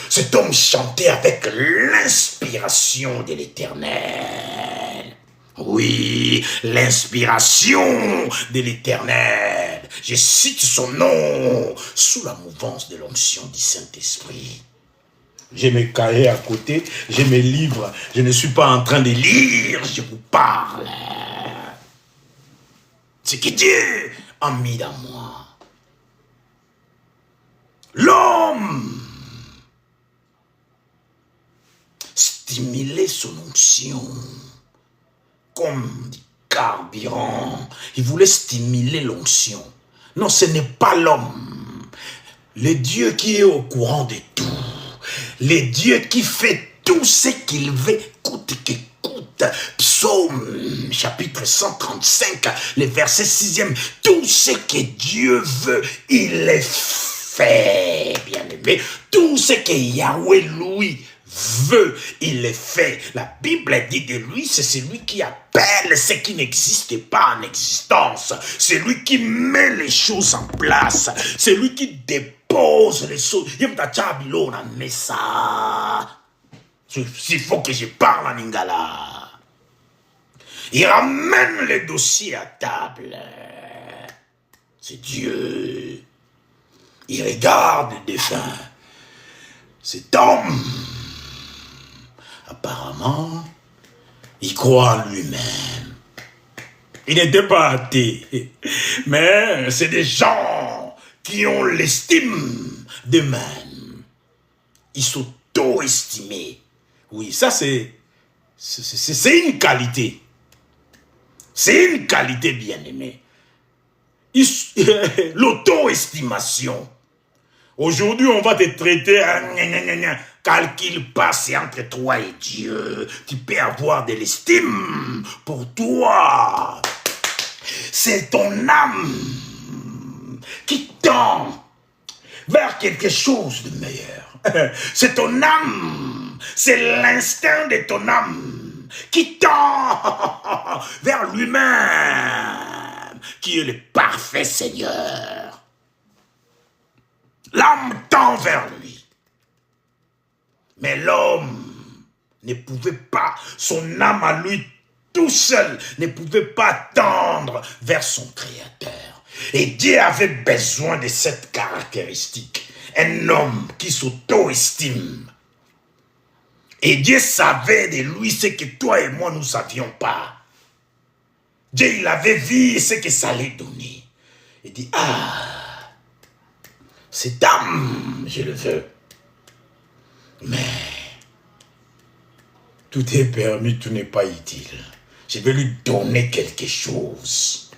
[SPEAKER 1] Cet homme chantait avec l'inspiration de l'Éternel. Oui, l'inspiration de l'Éternel. Je cite son nom sous la mouvance de l'onction du Saint-Esprit. J'ai mes cahiers à côté, j'ai mes livres. Je ne suis pas en train de lire, je vous parle. Ce que Dieu a mis dans moi. L'homme stimulait son onction comme du carburant. Il voulait stimuler l'onction. Non, ce n'est pas l'homme. Le Dieu qui est au courant de tout. Le Dieu qui fait tout ce qu'il veut, coûte que coûte. Psaume, chapitre 135, le verset 6e. Tout ce que Dieu veut, il le fait, bien-aimé. Tout ce que Yahweh, lui, veut, il le fait. La Bible dit de lui, c'est celui qui appelle ce qui n'existe pas en existence. C'est lui qui met les choses en place. C'est lui qui dépose les choses. Il faut que je parle en lingala. Il ramène les dossiers à table. C'est Dieu. Il regarde le défunt. Cet homme, apparemment, il croit en lui-même. Il n'était pas athée, mais c'est des gens qui ont l'estime d'eux-mêmes. Ils s'auto-estimaient. Oui, ça c'est une qualité. C'est une qualité, bien-aimée. L'auto-estimation. Aujourd'hui, on va te traiter calcul passé entre toi et Dieu. Tu peux avoir de l'estime pour toi. C'est ton âme qui tend vers quelque chose de meilleur. C'est ton âme. C'est l'instinct de ton âme qui tend vers lui-même, qui est le parfait Seigneur. L'âme tend vers lui. Mais l'homme ne pouvait pas, son âme à lui tout seul, ne pouvait pas tendre vers son Créateur. Et Dieu avait besoin de cette caractéristique. Un homme qui s'auto-estime. Et Dieu savait de lui ce que toi et moi nous ne savions pas. Dieu, il avait vu ce que ça allait donner. Il dit, ah, cette âme, je le veux. Mais tout est permis, tout n'est pas utile. Je vais lui donner quelque chose.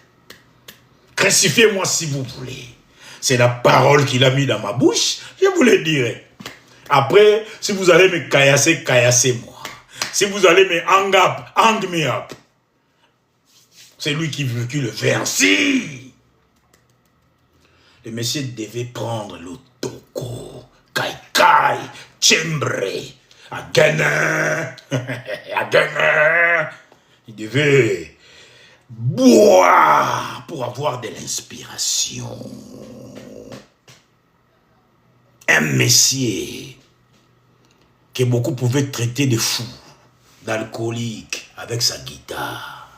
[SPEAKER 1] Crucifiez-moi si vous voulez. C'est la parole qu'il a mis dans ma bouche, je vous le dirai. Après, si vous allez me caillasser, caillassez-moi. Si vous allez me hang me up. C'est lui qui le fait ainsi. Le monsieur devait prendre le toko, kai, tchembre, agana. Il devait boire pour avoir de l'inspiration. Un messier que beaucoup pouvaient traiter de fou, d'alcoolique, avec sa guitare.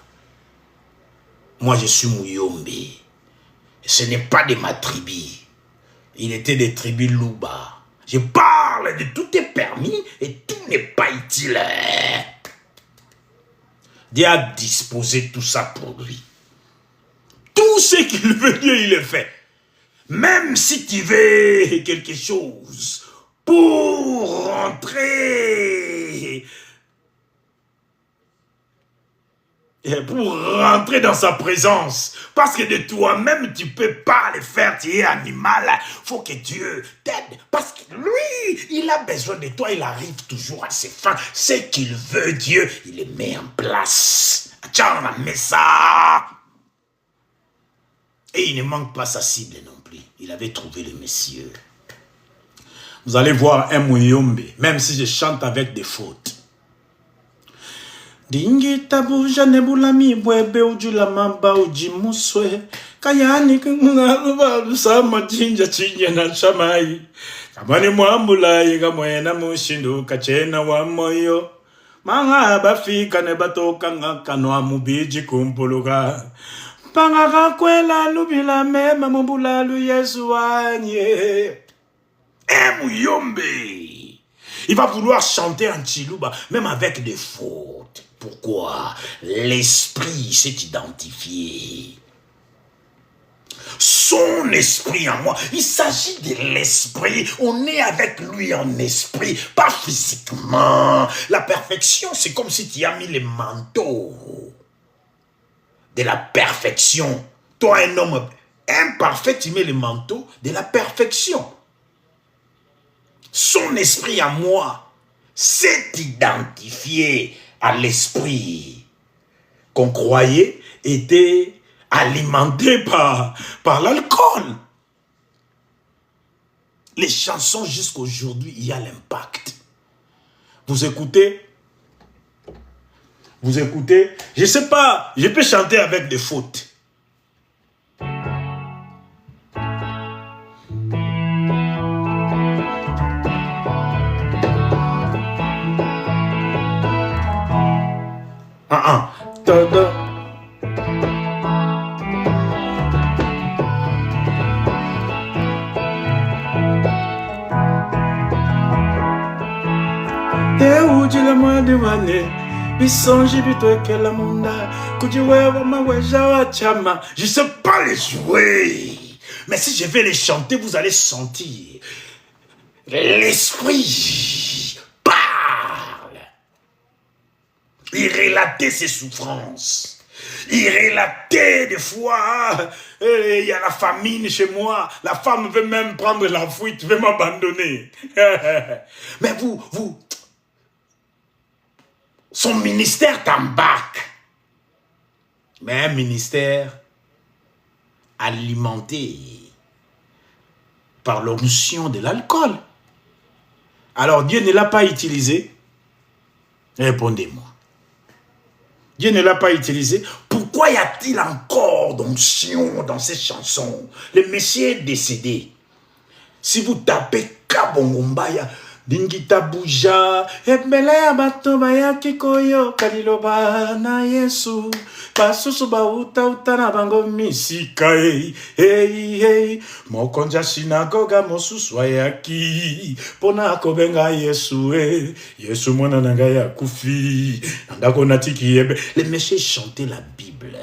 [SPEAKER 1] Moi, je suis Muyombe. Ce n'est pas de ma tribu. Il était des tribus Luba. Je parle de tout est permis et tout n'est pas utile. Dieu a disposé tout ça pour lui. Tout ce qu'il veut, Dieu, il le fait. Même si tu veux quelque chose pour rentrer dans sa présence, parce que de toi-même tu peux pas le faire, tu es animal, faut que Dieu t'aide, parce que lui, il a besoin de toi, il arrive toujours à ses fins, ce qu'il veut, Dieu, il le met en place. Tiens, on a mis ça. Et il ne manque pas sa cible non plus. Il avait trouvé le Messie. Vous allez voir un Muyombe, même si je chante avec des fautes. Dingi tabu janebulami bwebe ujula mamba ujimuswe kayani kungaluba sama jinja chinja na chamai kamani mwambulaye kamwena mushindu kachena wa moyo manga bafika ne batoka ngakanwa mubiji kumpuluka panga kwela lubila mema mubulalu Yesu wanye. Muyombe, il va vouloir chanter en Chiluba, même avec des fautes. Pourquoi? L'esprit s'est identifié. son esprit en moi. Il s'agit de l'esprit. On est avec lui en esprit, pas physiquement. La perfection, c'est comme si tu as mis les manteaux de la perfection. Toi, un homme imparfait, tu mets le manteau de la perfection. Son esprit en moi s'est identifié à l'esprit qu'on croyait était alimenté par l'alcool. Les chansons jusqu'à aujourd'hui, il y a l'impact. Vous écoutez, je ne sais pas, je peux chanter avec des fautes. Je ne sais pas les jouer, mais si je vais les chanter, vous allez sentir. L'esprit parle. Il relatait ses souffrances. Il relatait des fois, il y a la famine chez moi, la femme veut même prendre la fuite, veut m'abandonner. Mais vous, son ministère t'embarque. Mais un ministère alimenté par l'onction de l'alcool. Alors Dieu ne l'a pas utilisé. Répondez-moi. Dieu ne l'a pas utilisé. Pourquoi y a-t-il encore d'onction dans ces chansons? Le Messie est décédé. Si vous tapez Kabongombaya, Dingita Bouja, Ebele Batobaya Kikoyo, Kaliloba na Yesu, Pasusu Bauta Utana Bango Misika, hey, Mokonja Sinagoga Mosuswayaki, Pona Kobenga Yesu, Yesu Monanangaya Kufi, Nandako Natiki Ebe. Les messieurs chantaient la Bible.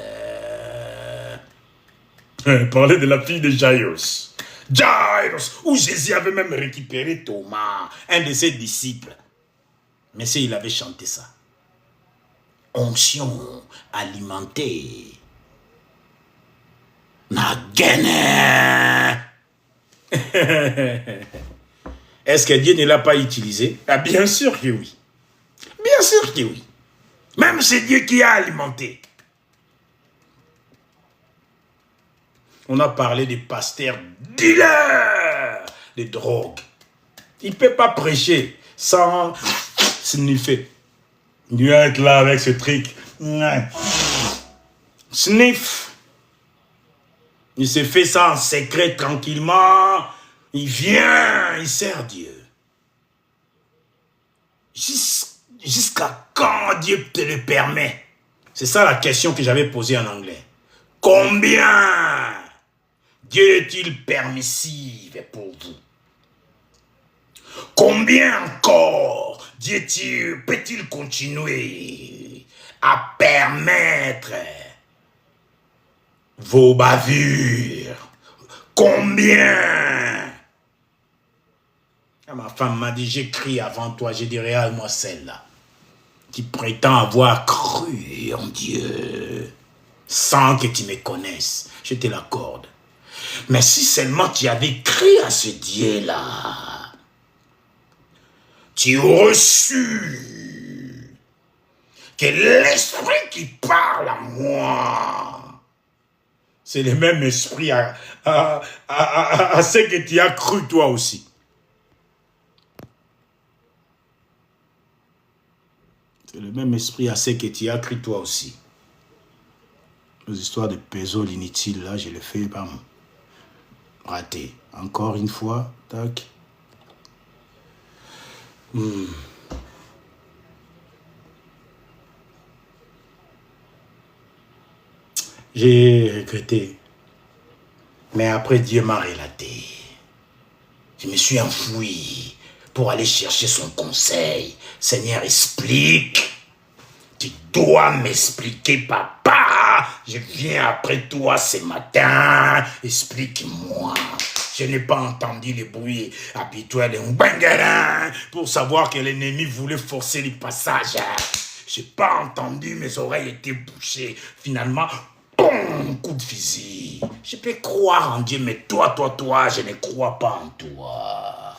[SPEAKER 1] Parlez de la fille de Jairus. Jairus, où Jésus avait même récupéré Thomas, un de ses disciples. Mais si il avait chanté ça. Onction alimentée. Nagene. Est-ce que Dieu ne l'a pas utilisé? Ah, bien sûr que oui. Bien sûr que oui. Même c'est Dieu qui a alimenté. On a parlé des pasteurs dealers de drogue. Il ne peut pas prêcher sans sniffer. Il va être là avec ce truc. Sniff. Il se fait ça en secret, tranquillement. Il vient, il sert Dieu. Jusqu'à quand Dieu te le permet? C'est ça la question que j'avais posée en anglais. Combien Dieu est-il permissif pour vous? Combien encore Dieu peut-il continuer à permettre vos bavures? Combien? Ma femme m'a dit, j'écris avant toi, je dirais à moi celle-là qui prétend avoir cru en Dieu sans que tu me connaisses. Je te l'accorde. Mais si seulement tu avais cru à ce Dieu-là, tu aurais su que l'esprit qui parle à moi, c'est le même esprit à ce que tu as cru toi aussi. C'est le même esprit à ce que tu as cru toi aussi. Les histoires de péso l'inutile, là, je le fais, bam. Raté. Encore une fois, tac. J'ai regretté. Mais après, Dieu m'a relaté. Je me suis enfoui pour aller chercher son conseil. Seigneur, explique. Tu dois m'expliquer, papa. je viens après toi ce matin. Explique-moi. Je n'ai pas entendu le bruit habituel pour savoir que l'ennemi voulait forcer le passage. Je n'ai pas entendu, mes oreilles étaient bouchées. Finalement, boum, coup de fusil. Je peux croire en Dieu, mais toi, je ne crois pas en toi.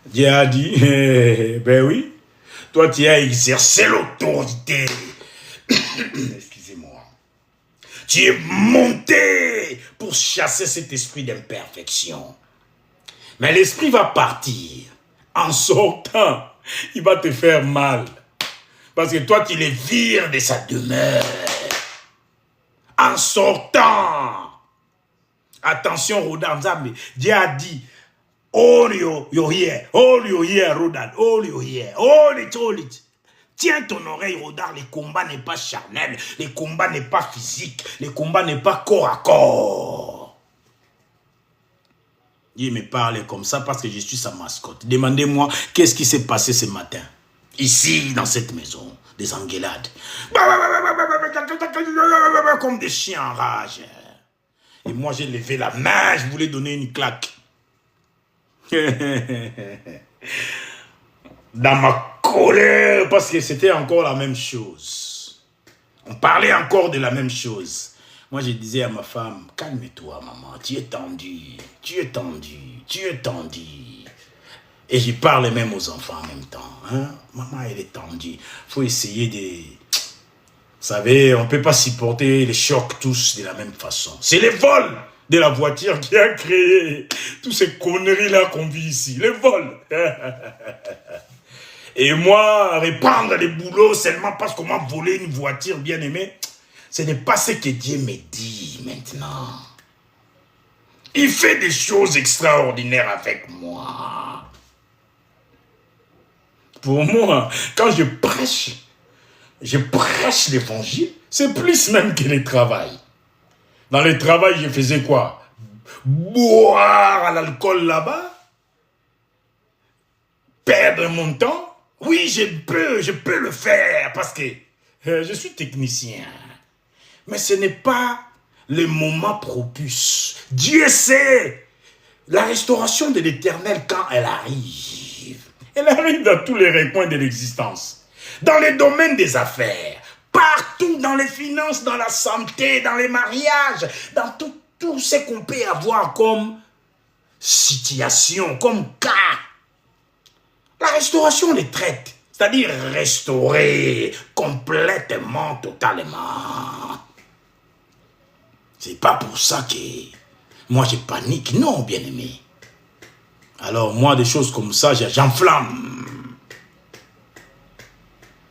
[SPEAKER 1] Dieu a dit, ben oui, toi tu as exercé l'autorité. Excusez-moi. Tu es monté pour chasser cet esprit d'imperfection. Mais l'esprit va partir. En sortant, il va te faire mal. Parce que toi, tu les vires de sa demeure. En sortant. Attention, Rodan, Dieu a dit, all your ear, Rodan, all your ear, all it. Tiens ton oreille, Rodan, le combat n'est pas charnel, le combat n'est pas physique, le combat n'est pas corps à corps. Dieu me parle comme ça parce que je suis sa mascotte. Demandez-moi qu'est-ce qui s'est passé ce matin. Ici, dans cette maison, des engueulades. Comme des chiens en rage. Et moi, j'ai levé la main, je voulais donner une claque. Dans ma colère, parce que c'était encore la même chose. On parlait encore de la même chose. Moi, je disais à ma femme, calme-toi, maman, tu es tendue, tu es tendue, tu es tendue. Et je parle même aux enfants en même temps. Hein? Maman, elle est tendue. Il faut essayer de... Vous savez, on ne peut pas supporter les chocs tous de la même façon. C'est les vols de la voiture qui a créé toutes ces conneries-là qu'on vit ici. Les vols. Et moi, reprendre les boulots seulement parce qu'on m'a volé une voiture bien aimée, ce n'est pas ce que Dieu me dit maintenant. Il fait des choses extraordinaires avec moi. Pour moi, quand je prêche l'évangile, c'est plus même que le travail. Dans le travail, je faisais quoi? Boire à l'alcool là-bas? Perdre mon temps? Oui, je peux le faire parce que je suis technicien. Mais ce n'est pas le moment propice. Dieu sait la restauration de l'Éternel quand elle arrive. Elle arrive dans tous les recoins de l'existence. Dans les domaines des affaires, partout, dans les finances, dans la santé, dans les mariages, dans tout ce qu'on peut avoir comme situation, comme cas. La restauration les traite, c'est-à-dire restaurer complètement, totalement. C'est pas pour ça que moi je panique, non, bien-aimé. Alors moi, des choses comme ça, j'enflamme.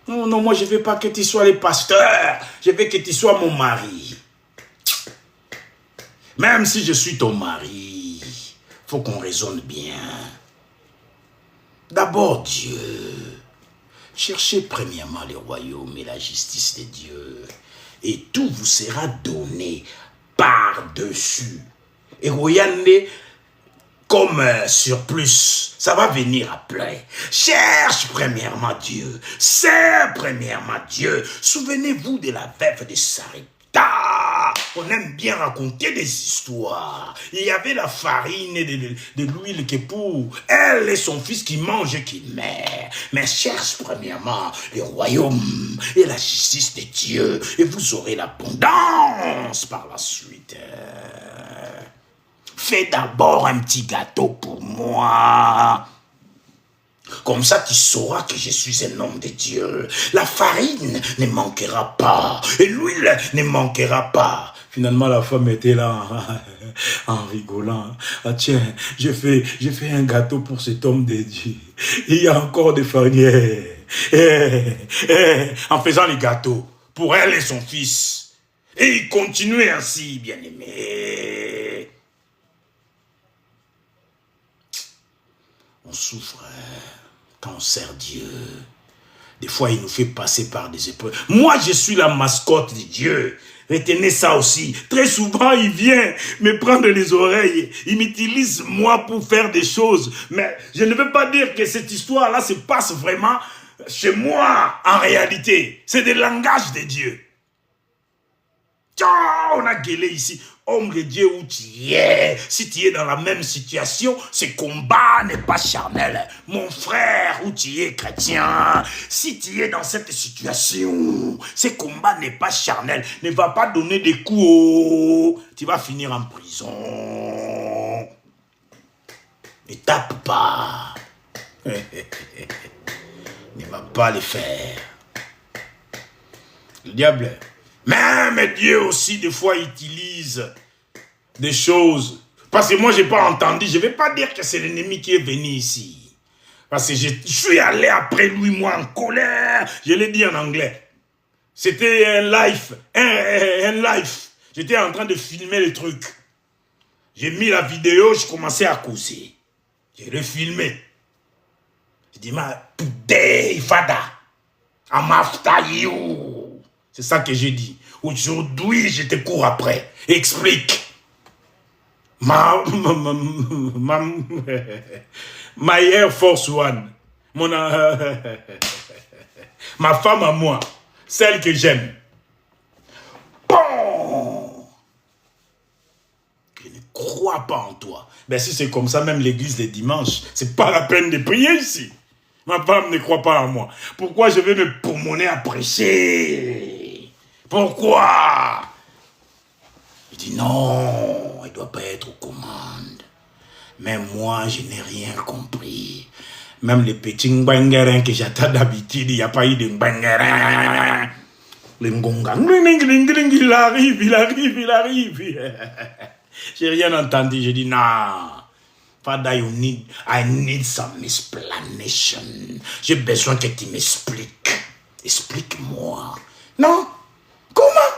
[SPEAKER 1] Non, moi je ne veux pas que tu sois le pasteur, je veux que tu sois mon mari. Même si je suis ton mari, il faut qu'on raisonne bien. D'abord Dieu. Cherchez premièrement le royaume et la justice de Dieu. Et tout vous sera donné par-dessus. Et regardez comme surplus. Ça va venir après. Cherche premièrement Dieu. Serre premièrement Dieu. Souvenez-vous de la veuve de Sarepta. On aime bien raconter des histoires. Il y avait la farine et de l'huile que pour elle et son fils qui mangent et qui meurent. Mais cherche premièrement le royaume et la justice de Dieu. Et vous aurez l'abondance par la suite. Fais d'abord un petit gâteau pour moi. Comme ça, tu sauras que je suis un homme de Dieu. La farine ne manquera pas. Et l'huile ne manquera pas. Finalement, la femme était là, en rigolant. Ah tiens, je fais un gâteau pour cet homme de Dieu. Il y a encore des farinières. En faisant les gâteaux pour elle et son fils. Et il continuait ainsi, bien-aimé. On souffre quand on sert Dieu. Des fois, il nous fait passer par des épreuves. Moi, je suis la mascotte de Dieu. Retenez ça aussi. Très souvent, il vient me prendre les oreilles. Il m'utilise, moi, pour faire des choses. Mais je ne veux pas dire que cette histoire-là se passe vraiment chez moi, en réalité, c'est des langages de Dieu. On a gueulé ici, homme de Dieu où tu es. Si tu es dans la même situation, ce combat n'est pas charnel. Mon frère, où tu es chrétien, si tu es dans cette situation, ce combat n'est pas charnel. Ne va pas donner des coups. Tu vas finir en prison. Ne tape pas. Ne va pas le faire. Le diable. Même Dieu aussi, des fois, utilise des choses. Parce que moi, je n'ai pas entendu. Je ne vais pas dire que c'est l'ennemi qui est venu ici. Parce que je suis allé après lui, moi, en colère. Je l'ai dit en anglais. C'était un live. Un live. J'étais en train de filmer le truc. J'ai mis la vidéo, je commençais à causer. Je l'ai filmé. Je dis, today, Fada, I'm after you. C'est ça que j'ai dit. Aujourd'hui, je te cours après. Explique. My Air Force One. Ma femme à moi. Celle que j'aime. Bon. Je ne crois pas en toi. Ben si c'est comme ça, même l'église les dimanches, c'est pas la peine de prier ici. Ma femme ne croit pas en moi. Pourquoi je vais me pommonner à prêcher? Pourquoi? Il dit non, il ne doit pas être aux commandes. Mais moi, je n'ai rien compris. Même les petits ngbangérins que j'attends d'habitude, il n'y a pas eu de ngbangérins. Le ngonga, il arrive. J'ai rien entendu, j'ai dit non. Father, I need some explanation. J'ai besoin que tu m'expliques. Explique-moi. Non? Comment?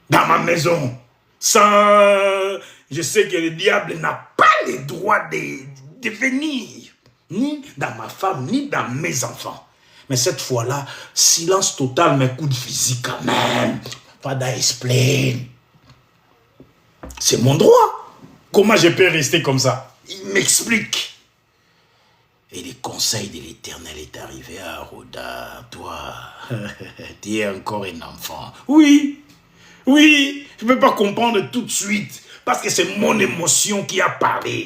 [SPEAKER 1] Dans ma maison. Sans... Je sais que le diable n'a pas le droit de venir. Ni dans ma femme, ni dans mes enfants. Mais cette fois-là, silence total, mais coup de physique quand même. Father, explain. C'est mon droit. Comment je peux rester comme ça? Il m'explique. Et le conseil de l'Éternel est arrivé à Rhoda. Toi, tu es encore un enfant. Oui, je ne peux pas comprendre tout de suite. Parce que c'est mon émotion qui a parlé.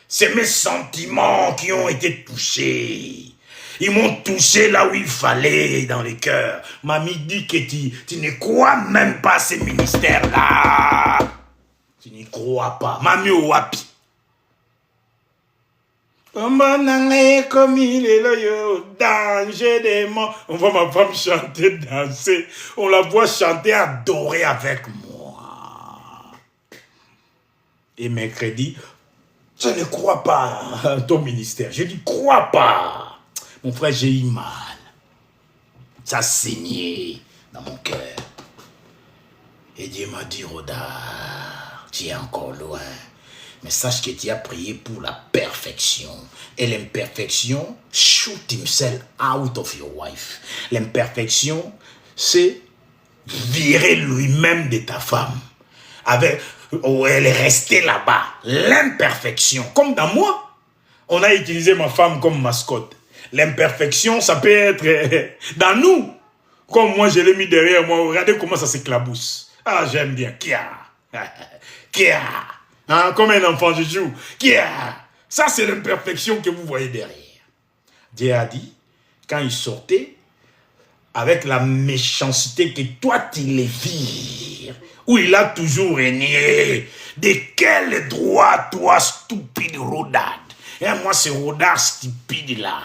[SPEAKER 1] C'est mes sentiments qui ont été touchés. Ils m'ont touché là où il fallait, dans le cœur. Mamie dit que tu ne crois même pas à ces ministères-là. Tu n'y crois pas. Mamie Ouapi. Comme il est là, danger des morts. On voit ma femme chanter, danser. On la voit chanter, adorer avec moi. Et mercredi, je ne crois pas à ton ministère. Je dis, crois pas. Mon frère, j'ai eu mal. Ça a saigné dans mon cœur. Et Dieu m'a dit, Rhoda, tu es encore loin. Mais sache que tu as prié pour la perfection. Et l'imperfection, shoot himself out of your wife. L'imperfection, c'est virer lui-même de ta femme. Elle est restée là-bas. L'imperfection, comme dans moi, on a utilisé ma femme comme mascotte. L'imperfection, ça peut être dans nous. Comme moi, je l'ai mis derrière moi. Regardez comment ça s'éclabousse. Ah, j'aime bien. Kia. Kia. Hein, comme un enfant, je joue. Ça, c'est l'imperfection que vous voyez derrière. Dieu a dit, quand il sortait, avec la méchanceté que toi, tu les vires, où il a toujours régné, de quel droit, toi, stupide rodade? Et moi, c'est rodard stupide là,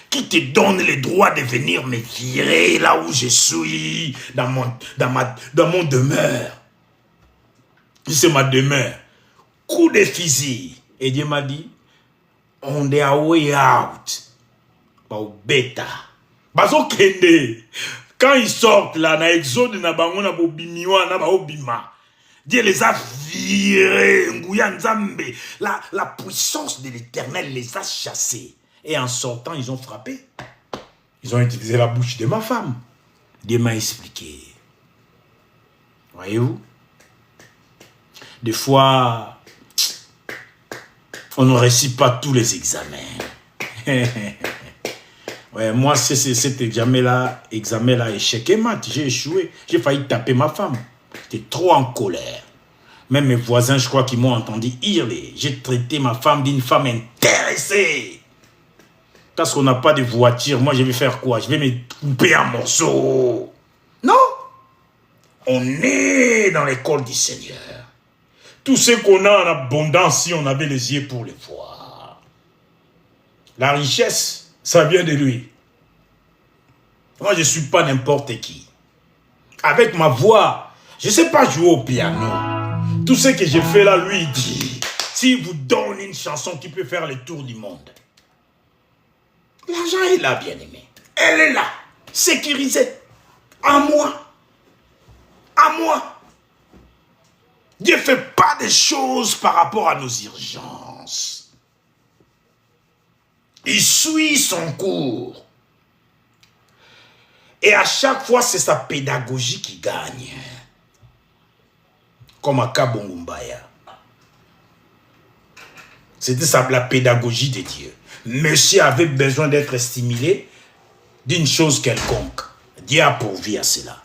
[SPEAKER 1] qui te donne le droit de venir me virer là où je suis, dans mon demeure. C'est ma demeure. Coup de fusil. Et Dieu m'a dit, on est way out. Beta. Bazo kende. Quand ils sortent là, na exode na bango na bobimiwa na baobima. Dieu les a virés. La puissance de l'Éternel les a chassés. Et en sortant, ils ont frappé. Ils ont utilisé la bouche de ma femme. Dieu m'a expliqué. Voyez-vous? Des fois, on ne réussit pas tous les examens. Ouais, moi, cet examen-là, échec et mat. J'ai échoué. J'ai failli taper ma femme. J'étais trop en colère. Même mes voisins, je crois qu'ils m'ont entendu hurler. J'ai traité ma femme d'une femme intéressée. Parce qu'on n'a pas de voiture, moi, je vais faire quoi? Je vais me couper en morceaux. Non. On est dans l'école du Seigneur. Tout ce qu'on a en abondance, si on avait les yeux pour les voir. La richesse, ça vient de lui. Moi, je ne suis pas n'importe qui. Avec ma voix, je ne sais pas jouer au piano. Tout ce que j'ai fait là, lui, il dit, s'il vous donne une chanson qui peut faire le tour du monde. L'argent est là, bien-aimé. Elle est là, sécurisée. À moi. À moi. Dieu ne fait pas des choses par rapport à nos urgences. Il suit son cours. Et à chaque fois, c'est sa pédagogie qui gagne. Comme à Kabongumbaya. C'était la pédagogie de Dieu. Monsieur avait besoin d'être stimulé d'une chose quelconque. Dieu a pourvu à cela.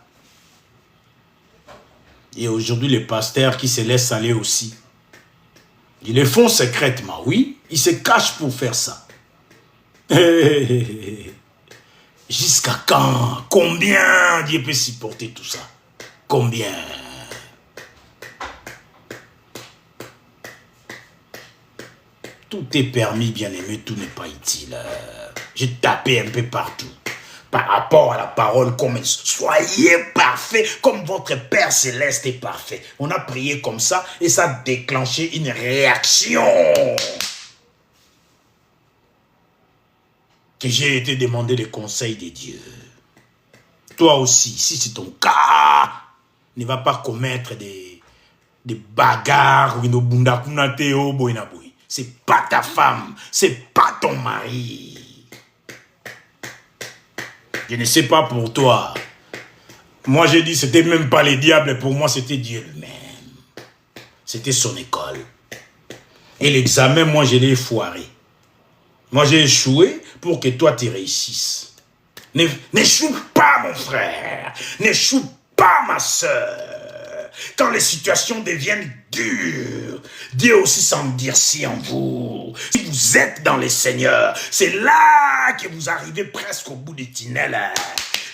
[SPEAKER 1] Et aujourd'hui, les pasteurs qui se laissent aller aussi, ils le font secrètement, oui. Ils se cachent pour faire ça. Jusqu'à quand? Combien Dieu peut supporter tout ça? Combien? Tout est permis, bien-aimé, tout n'est pas utile. J'ai tapé un peu partout. Par rapport à la parole, comme soyez parfaits, comme votre Père Céleste est parfait. On a prié comme ça et ça a déclenché une réaction. Que j'ai été demandé le conseil de Dieu. Toi aussi, si c'est ton cas, ne va pas commettre des bagarres. C'est pas ta femme, c'est pas ton mari. Je ne sais pas pour toi. Moi, j'ai dit, c'était même pas les diables. Pour moi, c'était Dieu lui-même. C'était son école. Et l'examen, moi, je l'ai foiré. Moi, j'ai échoué pour que toi, tu réussisses. N'échoue pas, mon frère. N'échoue pas, ma soeur. Quand les situations deviennent dures, Dieu aussi s'endurcit en vous. Si vous êtes dans le Seigneur, c'est là que vous arrivez presque au bout du tunnel.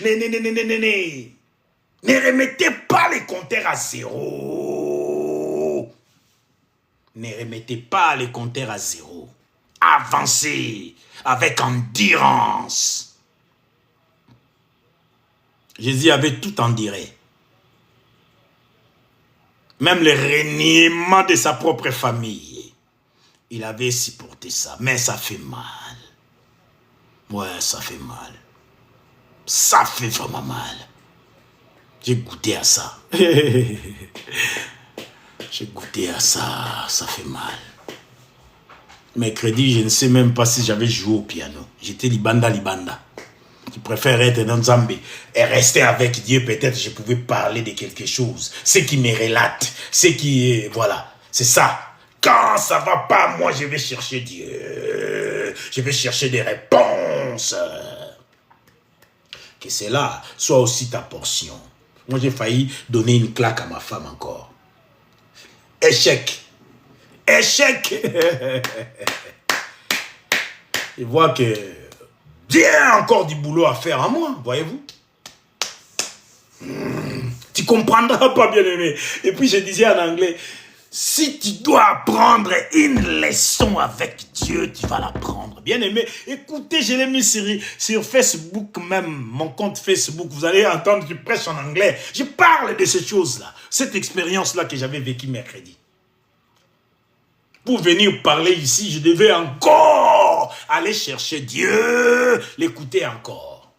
[SPEAKER 1] Ne remettez pas les compteurs à zéro. Ne remettez pas les compteurs à zéro. Avancez avec endurance. Jésus avait tout enduré. Même le reniement de sa propre famille. Il avait supporté ça. Mais ça fait mal. Ouais, ça fait mal. Ça fait vraiment mal. J'ai goûté à ça. J'ai goûté à ça. Ça fait mal. Mercredi, je ne sais même pas si j'avais joué au piano. J'étais libanda. Je préfère être dans Zambie et rester avec Dieu. Peut-être je pouvais parler de quelque chose. Ce qui me relate. Ce qui est... Voilà. C'est ça. Quand ça va pas, moi, je vais chercher Dieu. Je vais chercher des réponses. Que cela soit aussi ta portion. Moi, j'ai failli donner une claque à ma femme encore. Échec. Échec. Je vois que Dieu a encore du boulot à faire à moi, voyez-vous. Tu comprendras pas, bien-aimé. Et puis je disais en anglais, si tu dois apprendre une leçon avec Dieu, tu vas l'apprendre. Bien-aimé, écoutez, je l'ai mis sur Facebook même, mon compte Facebook. Vous allez entendre, je prêche en anglais. Je parle de ces choses-là, cette expérience-là que j'avais vécue mercredi. Pour venir parler ici, je devais encore aller chercher Dieu, l'écouter encore.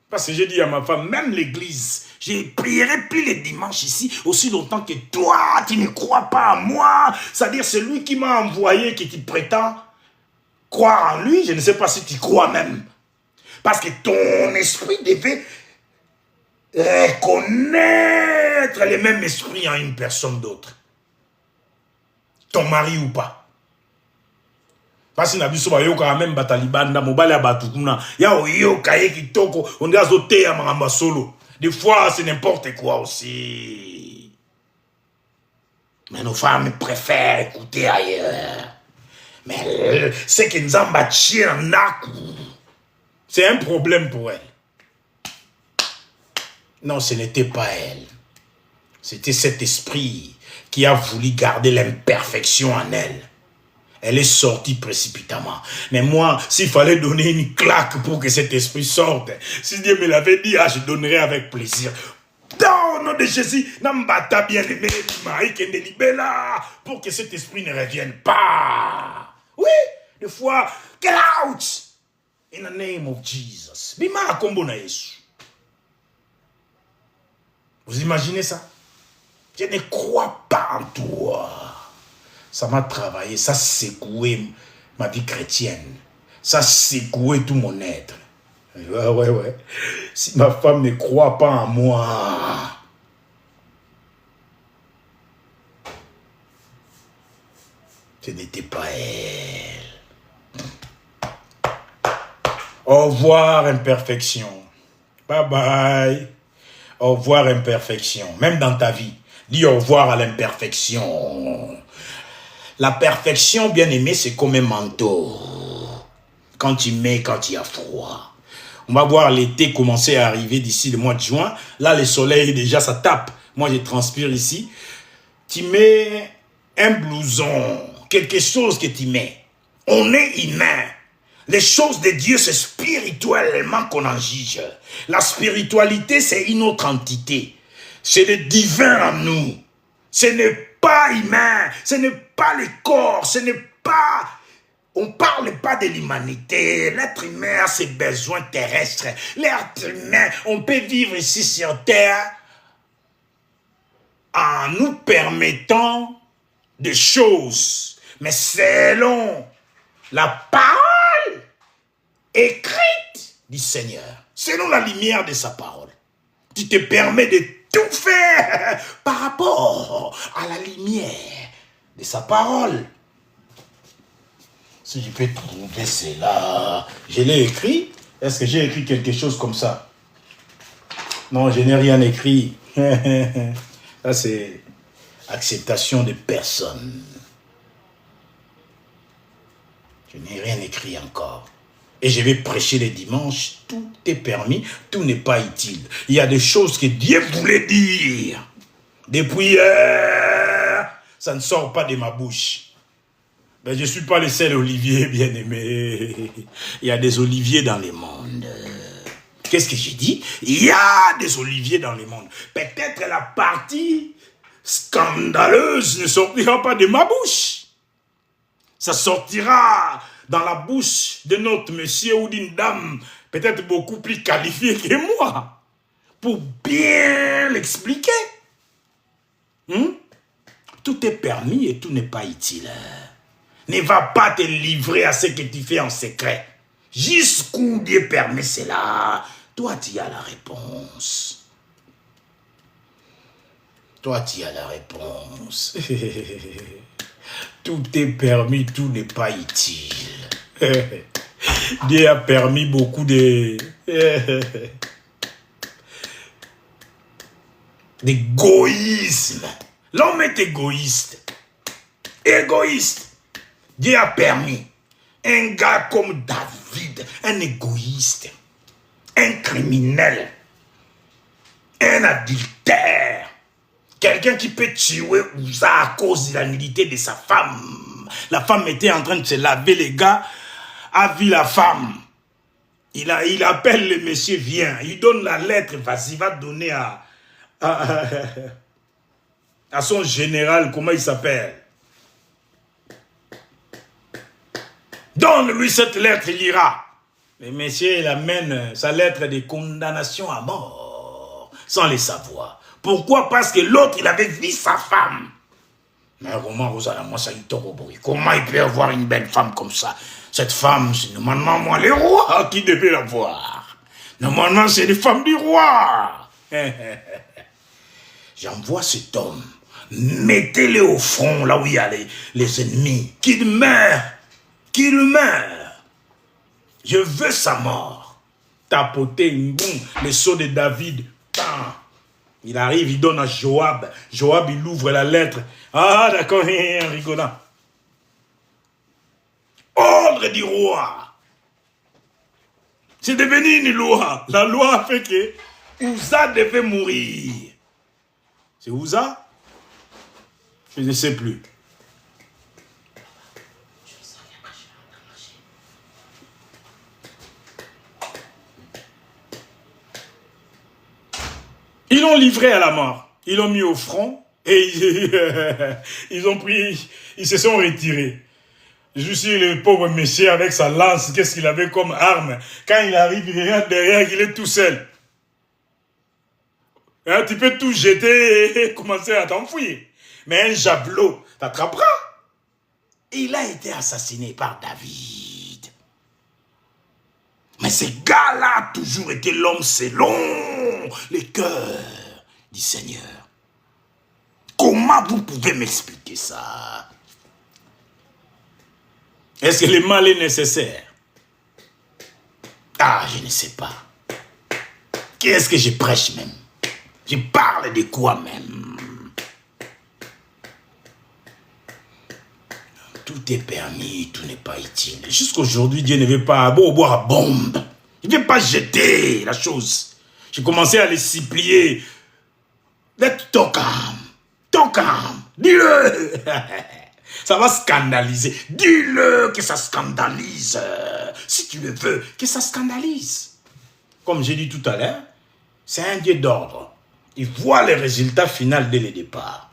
[SPEAKER 1] Parce que j'ai dit à ma femme, même l'église, je ne prierai plus les dimanches ici aussi longtemps que toi, tu ne crois pas à moi. C'est-à-dire celui qui m'a envoyé, qui te prétend croire en lui, je ne sais pas si tu crois même. Parce que ton esprit devait reconnaître le même esprit en une personne d'autre. Ton mari ou pas. Parce que biso ba yoka même batalibanda mobile ya batukuna ya oyoka ye kitoko on dit azote ya mangamba solo. Des fois c'est n'importe quoi aussi. Mais nos femmes préfèrent écouter ailleurs. Mais c'est que Nzamba tient naku. C'est un problème pour elle. Non, ce n'était pas elle. C'était cet esprit qui a voulu garder l'imperfection en elle. Elle est sortie précipitamment. Mais moi, s'il fallait donner une claque pour que cet esprit sorte, si Dieu me l'avait dit, je donnerais avec plaisir. Dans le nom de Jésus, Nambata bien-aimé, pour que cet esprit ne revienne pas. Oui, des fois, get out in the name of Jesus. Bima kombo na Yesu. Vous imaginez ça? Je ne crois pas en toi. Ça m'a travaillé, ça secoué ma vie chrétienne. Ça secoué tout mon être. Ouais. Si ma femme ne croit pas en moi, ce n'était pas elle. Au revoir, imperfection. Bye bye. Au revoir, imperfection. Même dans ta vie, dis au revoir à l'imperfection. La perfection, bien aimé, c'est comme un manteau. Quand tu mets, quand il y a froid. On va voir l'été commencer à arriver d'ici le mois de juin. Là, le soleil, déjà, ça tape. Moi, je transpire ici. Tu mets un blouson, quelque chose que tu mets. On est humain. Les choses de Dieu, c'est spirituellement qu'on en juge. La spiritualité, c'est une autre entité. C'est le divin en nous. Ce n'est pas humain. Ce n'est pas le corps. Ce n'est pas... On ne parle pas de l'humanité. L'être humain a ses besoins terrestres. L'être humain, on peut vivre ici sur Terre en nous permettant des choses. Mais selon la parole écrite du Seigneur, selon la lumière de sa parole, tu te permets de tout faire par rapport à la lumière de sa parole. Si je peux trouver cela, je l'ai écrit. Est-ce que j'ai écrit quelque chose comme ça? Non, je n'ai rien écrit. Ça, c'est acceptation de personne. Je n'ai rien écrit encore. Et je vais prêcher les dimanches. Tout est permis, tout n'est pas utile. Il y a des choses que Dieu voulait dire. Depuis hier, ça ne sort pas de ma bouche. Mais je ne suis pas le seul olivier, bien-aimé. Il y a des oliviers dans le monde. Qu'est-ce que j'ai dit? Il y a des oliviers dans le monde. Peut-être la partie scandaleuse ne sortira pas de ma bouche. Ça sortira dans la bouche de notre monsieur ou d'une dame, peut-être beaucoup plus qualifiée que moi, pour bien l'expliquer. Tout est permis et tout n'est pas utile. Ne va pas te livrer à ce que tu fais en secret. Jusqu'où Dieu permet cela, toi tu as la réponse. Toi tu as la réponse. Tout est permis, tout n'est pas utile. Dieu a permis beaucoup d'égoïsme. L'homme est égoïste. Égoïste. Dieu a permis un gars comme David, un égoïste, un criminel, un adultère, quelqu'un qui peut tuer Uza à cause de la nudité de sa femme. La femme était en train de se laver, les gars, a vu la femme. Il appelle le monsieur, viens, il donne la lettre, vas-y, va donner à son général, comment il s'appelle? Donne-lui cette lettre, il ira. Le monsieur, il amène sa lettre de condamnation à mort, sans le savoir. Pourquoi? Parce que l'autre, il avait vu sa femme. Mais comment il peut avoir une belle femme comme ça? Cette femme, c'est normalement moi, le roi, qui devait la voir. Normalement, c'est les femmes du roi. J'envoie cet homme. Mettez-le au front, là où il y a les ennemis. Qu'il meure. qu'il meure. Je veux sa mort. Tapoter, boum, le sceau de David. Bam. Il arrive, il donne à Joab. Joab, il ouvre la lettre. Ah, d'accord, en rigolant. Ordre du roi. C'est devenu une loi. La loi a fait que Uza devait mourir. C'est Uza? Je ne sais plus. Ils l'ont livré à la mort. Ils l'ont mis au front et ils se sont retirés. Je suis le pauvre monsieur avec sa lance, qu'est-ce qu'il avait comme arme? Quand il arrive, il regarde derrière, il est tout seul. Hein, tu peux tout jeter et commencer à t'enfuir. Mais un javelot t'attrapera. Il a été assassiné par David. Mais ce gars-là a toujours été l'homme selon le cœur du Seigneur. Comment vous pouvez m'expliquer ça? Est-ce que le mal est nécessaire? Ah, je ne sais pas. Qu'est-ce que je prêche même? Je parle de quoi même? Tout est permis, tout n'est pas utile. Jusqu'aujourd'hui, Dieu ne veut pas boire à bombe. Il ne veut pas jeter la chose. J'ai commencé à les supplier. Let talk calm. Talk calm. Dis-le. Ça va scandaliser. Dis-le que ça scandalise. Si tu le veux, que ça scandalise. Comme j'ai dit tout à l'heure, c'est un Dieu d'ordre. Il voit les résultats finaux dès le départ.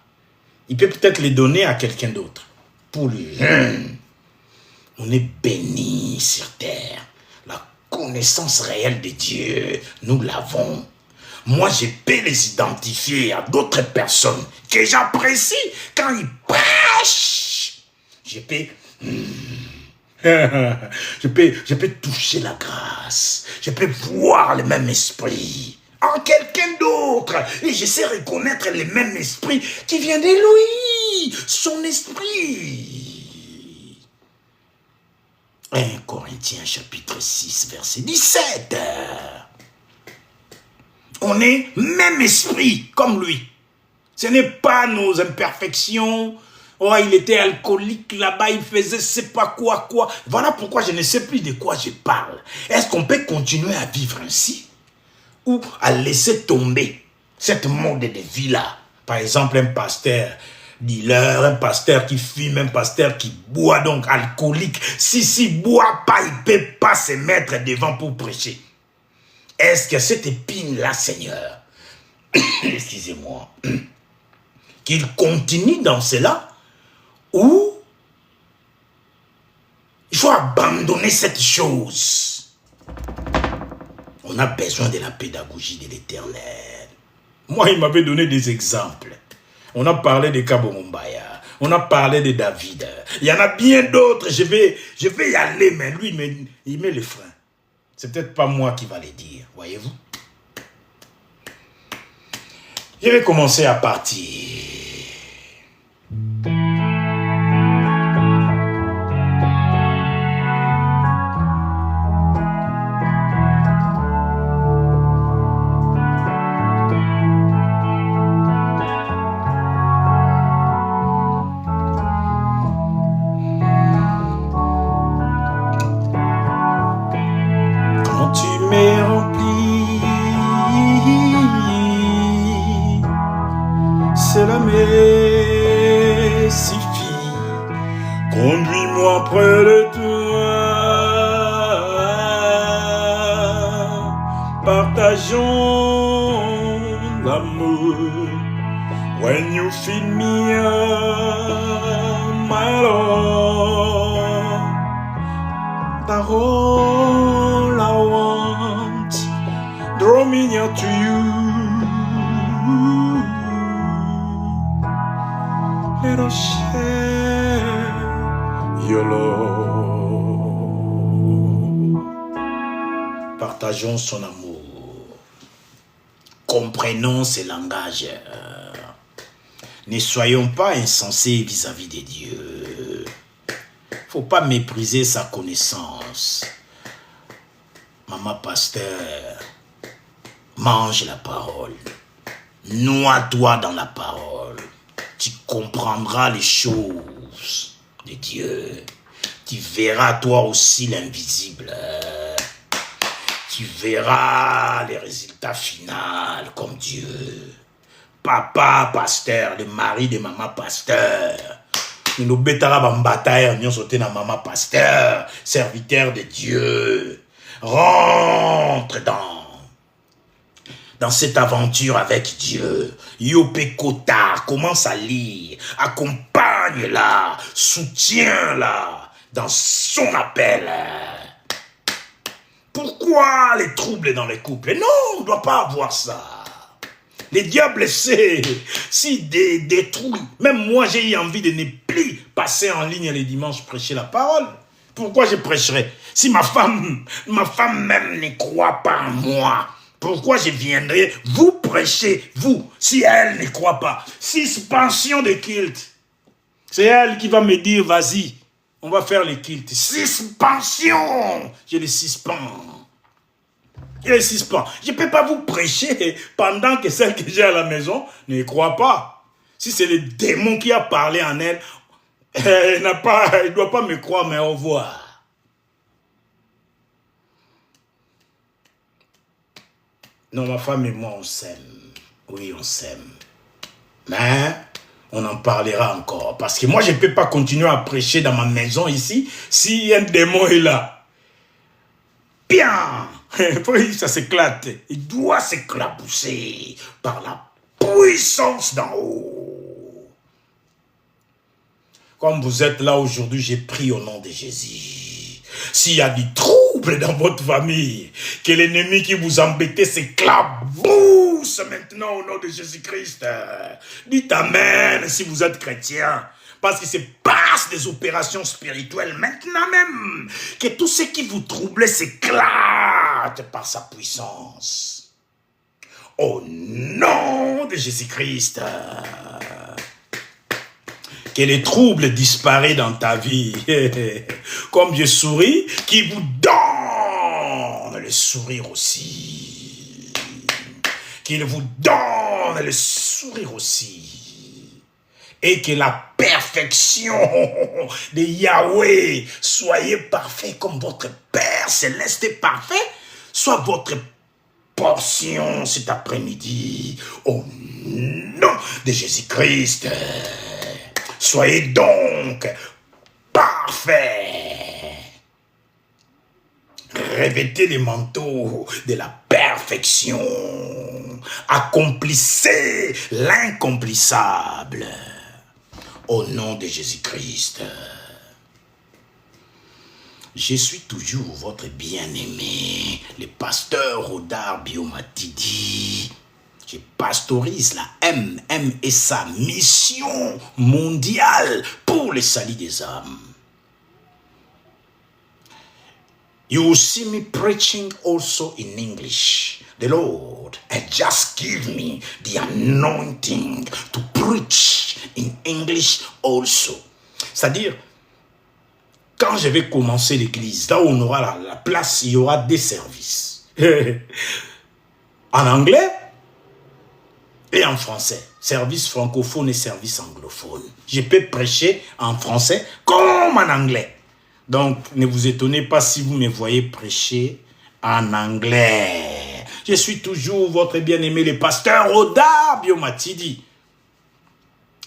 [SPEAKER 1] Il peut peut-être les donner à quelqu'un d'autre. Pour lui. On est béni sur terre. La connaissance réelle de Dieu, nous l'avons. Moi, je peux les identifier à d'autres personnes que j'apprécie quand ils prêchent. Je peux toucher la grâce. Je peux voir le même esprit en quelqu'un d'autre. Et je sais reconnaître le même esprit qui vient de lui. Son esprit. 1 Corinthiens chapitre 6 verset 17. On est même esprit comme lui. Ce n'est pas nos imperfections. Oh, il était alcoolique là-bas, il faisait je sais pas quoi. Voilà pourquoi je ne sais plus de quoi je parle. Est-ce qu'on peut continuer à vivre ainsi? Ou à laisser tomber cette mode de vie-là? Par exemple, un pasteur dealer, un pasteur qui fume, un pasteur qui boit, donc alcoolique. Si boit pas, il ne peut pas se mettre devant pour prêcher. Est-ce que cette épine-là, Seigneur, excusez-moi, qu'il continue dans cela, ou il faut abandonner cette chose? On a besoin de la pédagogie de l'Éternel. Moi, il m'avait donné des exemples. On a parlé de Kabo Mumbaya, on a parlé de David. Il y en a bien d'autres, je vais y aller, mais lui, il met les freins. C'est peut-être pas moi qui va les dire, voyez-vous. Je vais commencer à partir.
[SPEAKER 2] Cela me suffit. Conduis-moi près de toi. Partageons l'amour. When you feed me up, my Lord, that's all I want. Draw me near to you. Let us share your love.
[SPEAKER 1] Partageons son amour. Comprenons ses langages. Ne soyons pas insensés vis-à-vis de Dieu. faut pas mépriser sa connaissance. Maman pasteur, mange la parole. Noie-toi dans la parole. Tu comprendras les choses de Dieu. Tu verras toi aussi l'invisible. Tu verras les résultats finaux comme Dieu. Papa pasteur, le mari de maman pasteur. Nous bétara bataille, nous sauté dans maman pasteur, serviteur de Dieu. Rentre dans cette aventure avec Dieu. Yopé Kota, commence à lire, accompagne-la, soutiens-la dans son appel. Pourquoi les troubles dans les couples? Non, on ne doit pas avoir ça. Les diables essaient, si détruit. Même moi, j'ai eu envie de ne plus passer en ligne les dimanches prêcher la parole. Pourquoi je prêcherais? Si ma femme même ne croit pas en moi, pourquoi je viendrais vous prêcher, vous, si elle ne croit pas? Suspension de culte. C'est elle qui va me dire, vas-y, on va faire les cultes. Suspension. Je les suspends. Je les suspends. Je ne peux pas vous prêcher pendant que celle que j'ai à la maison ne croit pas. Si c'est le démon qui a parlé en elle, elle ne doit pas me croire, mais au revoir. Non, ma femme et moi, on s'aime. Oui, on s'aime. Mais on en parlera encore. Parce que moi, je ne peux pas continuer à prêcher dans ma maison ici si un démon est là. Bien. Ça s'éclate. Il doit s'éclabousser par la puissance d'en haut. Comme vous êtes là aujourd'hui, j'ai pris au nom de Jésus. S'il y a du trouble dans votre famille, que l'ennemi qui vous embêtait s'éclabousse maintenant au nom de Jésus-Christ. Dites Amen si vous êtes chrétien. Parce qu'il se passe des opérations spirituelles maintenant même. Que tout ce qui vous troublait s'éclate par sa puissance. Au nom de Jésus-Christ. Que les troubles disparaissent dans ta vie. Comme Dieu sourit, qui vous donne le sourire aussi. Qu'il vous donne le sourire aussi. Et que la perfection de Yahweh, soyez parfait comme votre Père céleste est parfait, soit votre portion cet après-midi. Au nom de Jésus-Christ. Soyez donc parfaits. Revêtez les manteaux de la perfection. Accomplissez l'incomplissable. Au nom de Jésus-Christ. Je suis toujours votre bien-aimé, le pasteur Rodar Biomatidi. Je pastorise la MMSA, mission mondiale pour le salut des âmes. You will see me preaching also in English. The Lord had just given me the anointing to preach in English also. C'est-à-dire, quand je vais commencer l'église, là où on aura la place, il y aura des services. En anglais et en français. Service francophone et service anglophone. Je peux prêcher en français comme en anglais. Donc, ne vous étonnez pas si vous me voyez prêcher en anglais. Je suis toujours votre bien-aimé, le pasteur Rodar Biomatidi.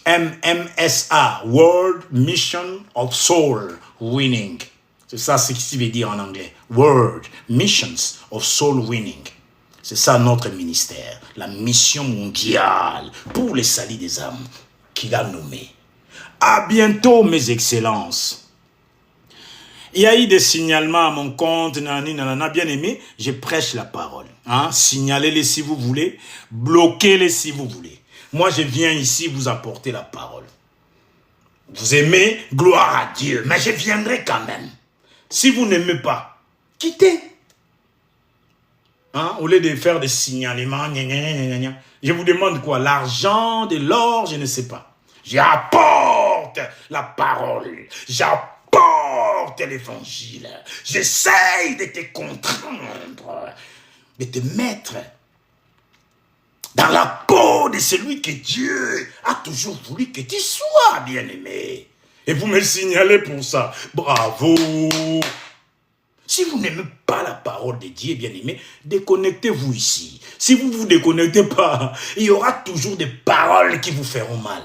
[SPEAKER 1] MMSA, World Mission of Soul Winning. C'est ça ce qui veut dire en anglais. World Missions of Soul Winning. C'est ça notre ministère. La mission mondiale pour les salut des âmes qu'il a nommé. À bientôt, mes excellences. Il y a eu des signalements à mon compte, nanana, bien aimé, je prêche la parole. Hein? Signalez-les si vous voulez, bloquez-les si vous voulez. Moi, je viens ici vous apporter la parole. Vous aimez, gloire à Dieu, mais je viendrai quand même. Si vous n'aimez pas, quittez. Hein? Au lieu de faire des signalements, je vous demande quoi? L'argent, de l'or, je ne sais pas. J'apporte la parole. J'apporte porte l'évangile. J'essaye de te contraindre, de te mettre dans la peau de celui que Dieu a toujours voulu que tu sois, bien-aimé. Et vous me signalez pour ça. Bravo. Si vous n'aimez pas la parole de Dieu, bien-aimé, déconnectez-vous ici. Si vous ne vous déconnectez pas, il y aura toujours des paroles qui vous feront mal.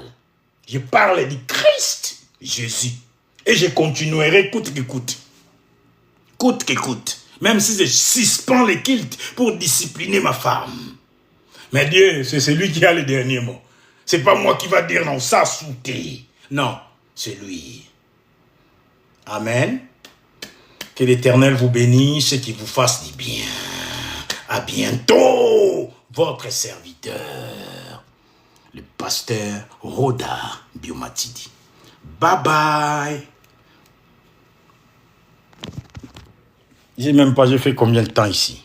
[SPEAKER 1] Je parle du Christ, Jésus. Et je continuerai coûte que coûte. Coûte que coûte. Même si je suspends les cultes pour discipliner ma femme. Mais Dieu, c'est celui qui a le dernier mot. C'est pas moi qui va dire non, ça sauter. Non, c'est lui. Amen. Que l'Éternel vous bénisse et qu'il vous fasse du bien. À bientôt, votre serviteur, le pasteur Roda Biomatidi. Bye bye. J'ai même pas, j'ai fait combien de temps ici?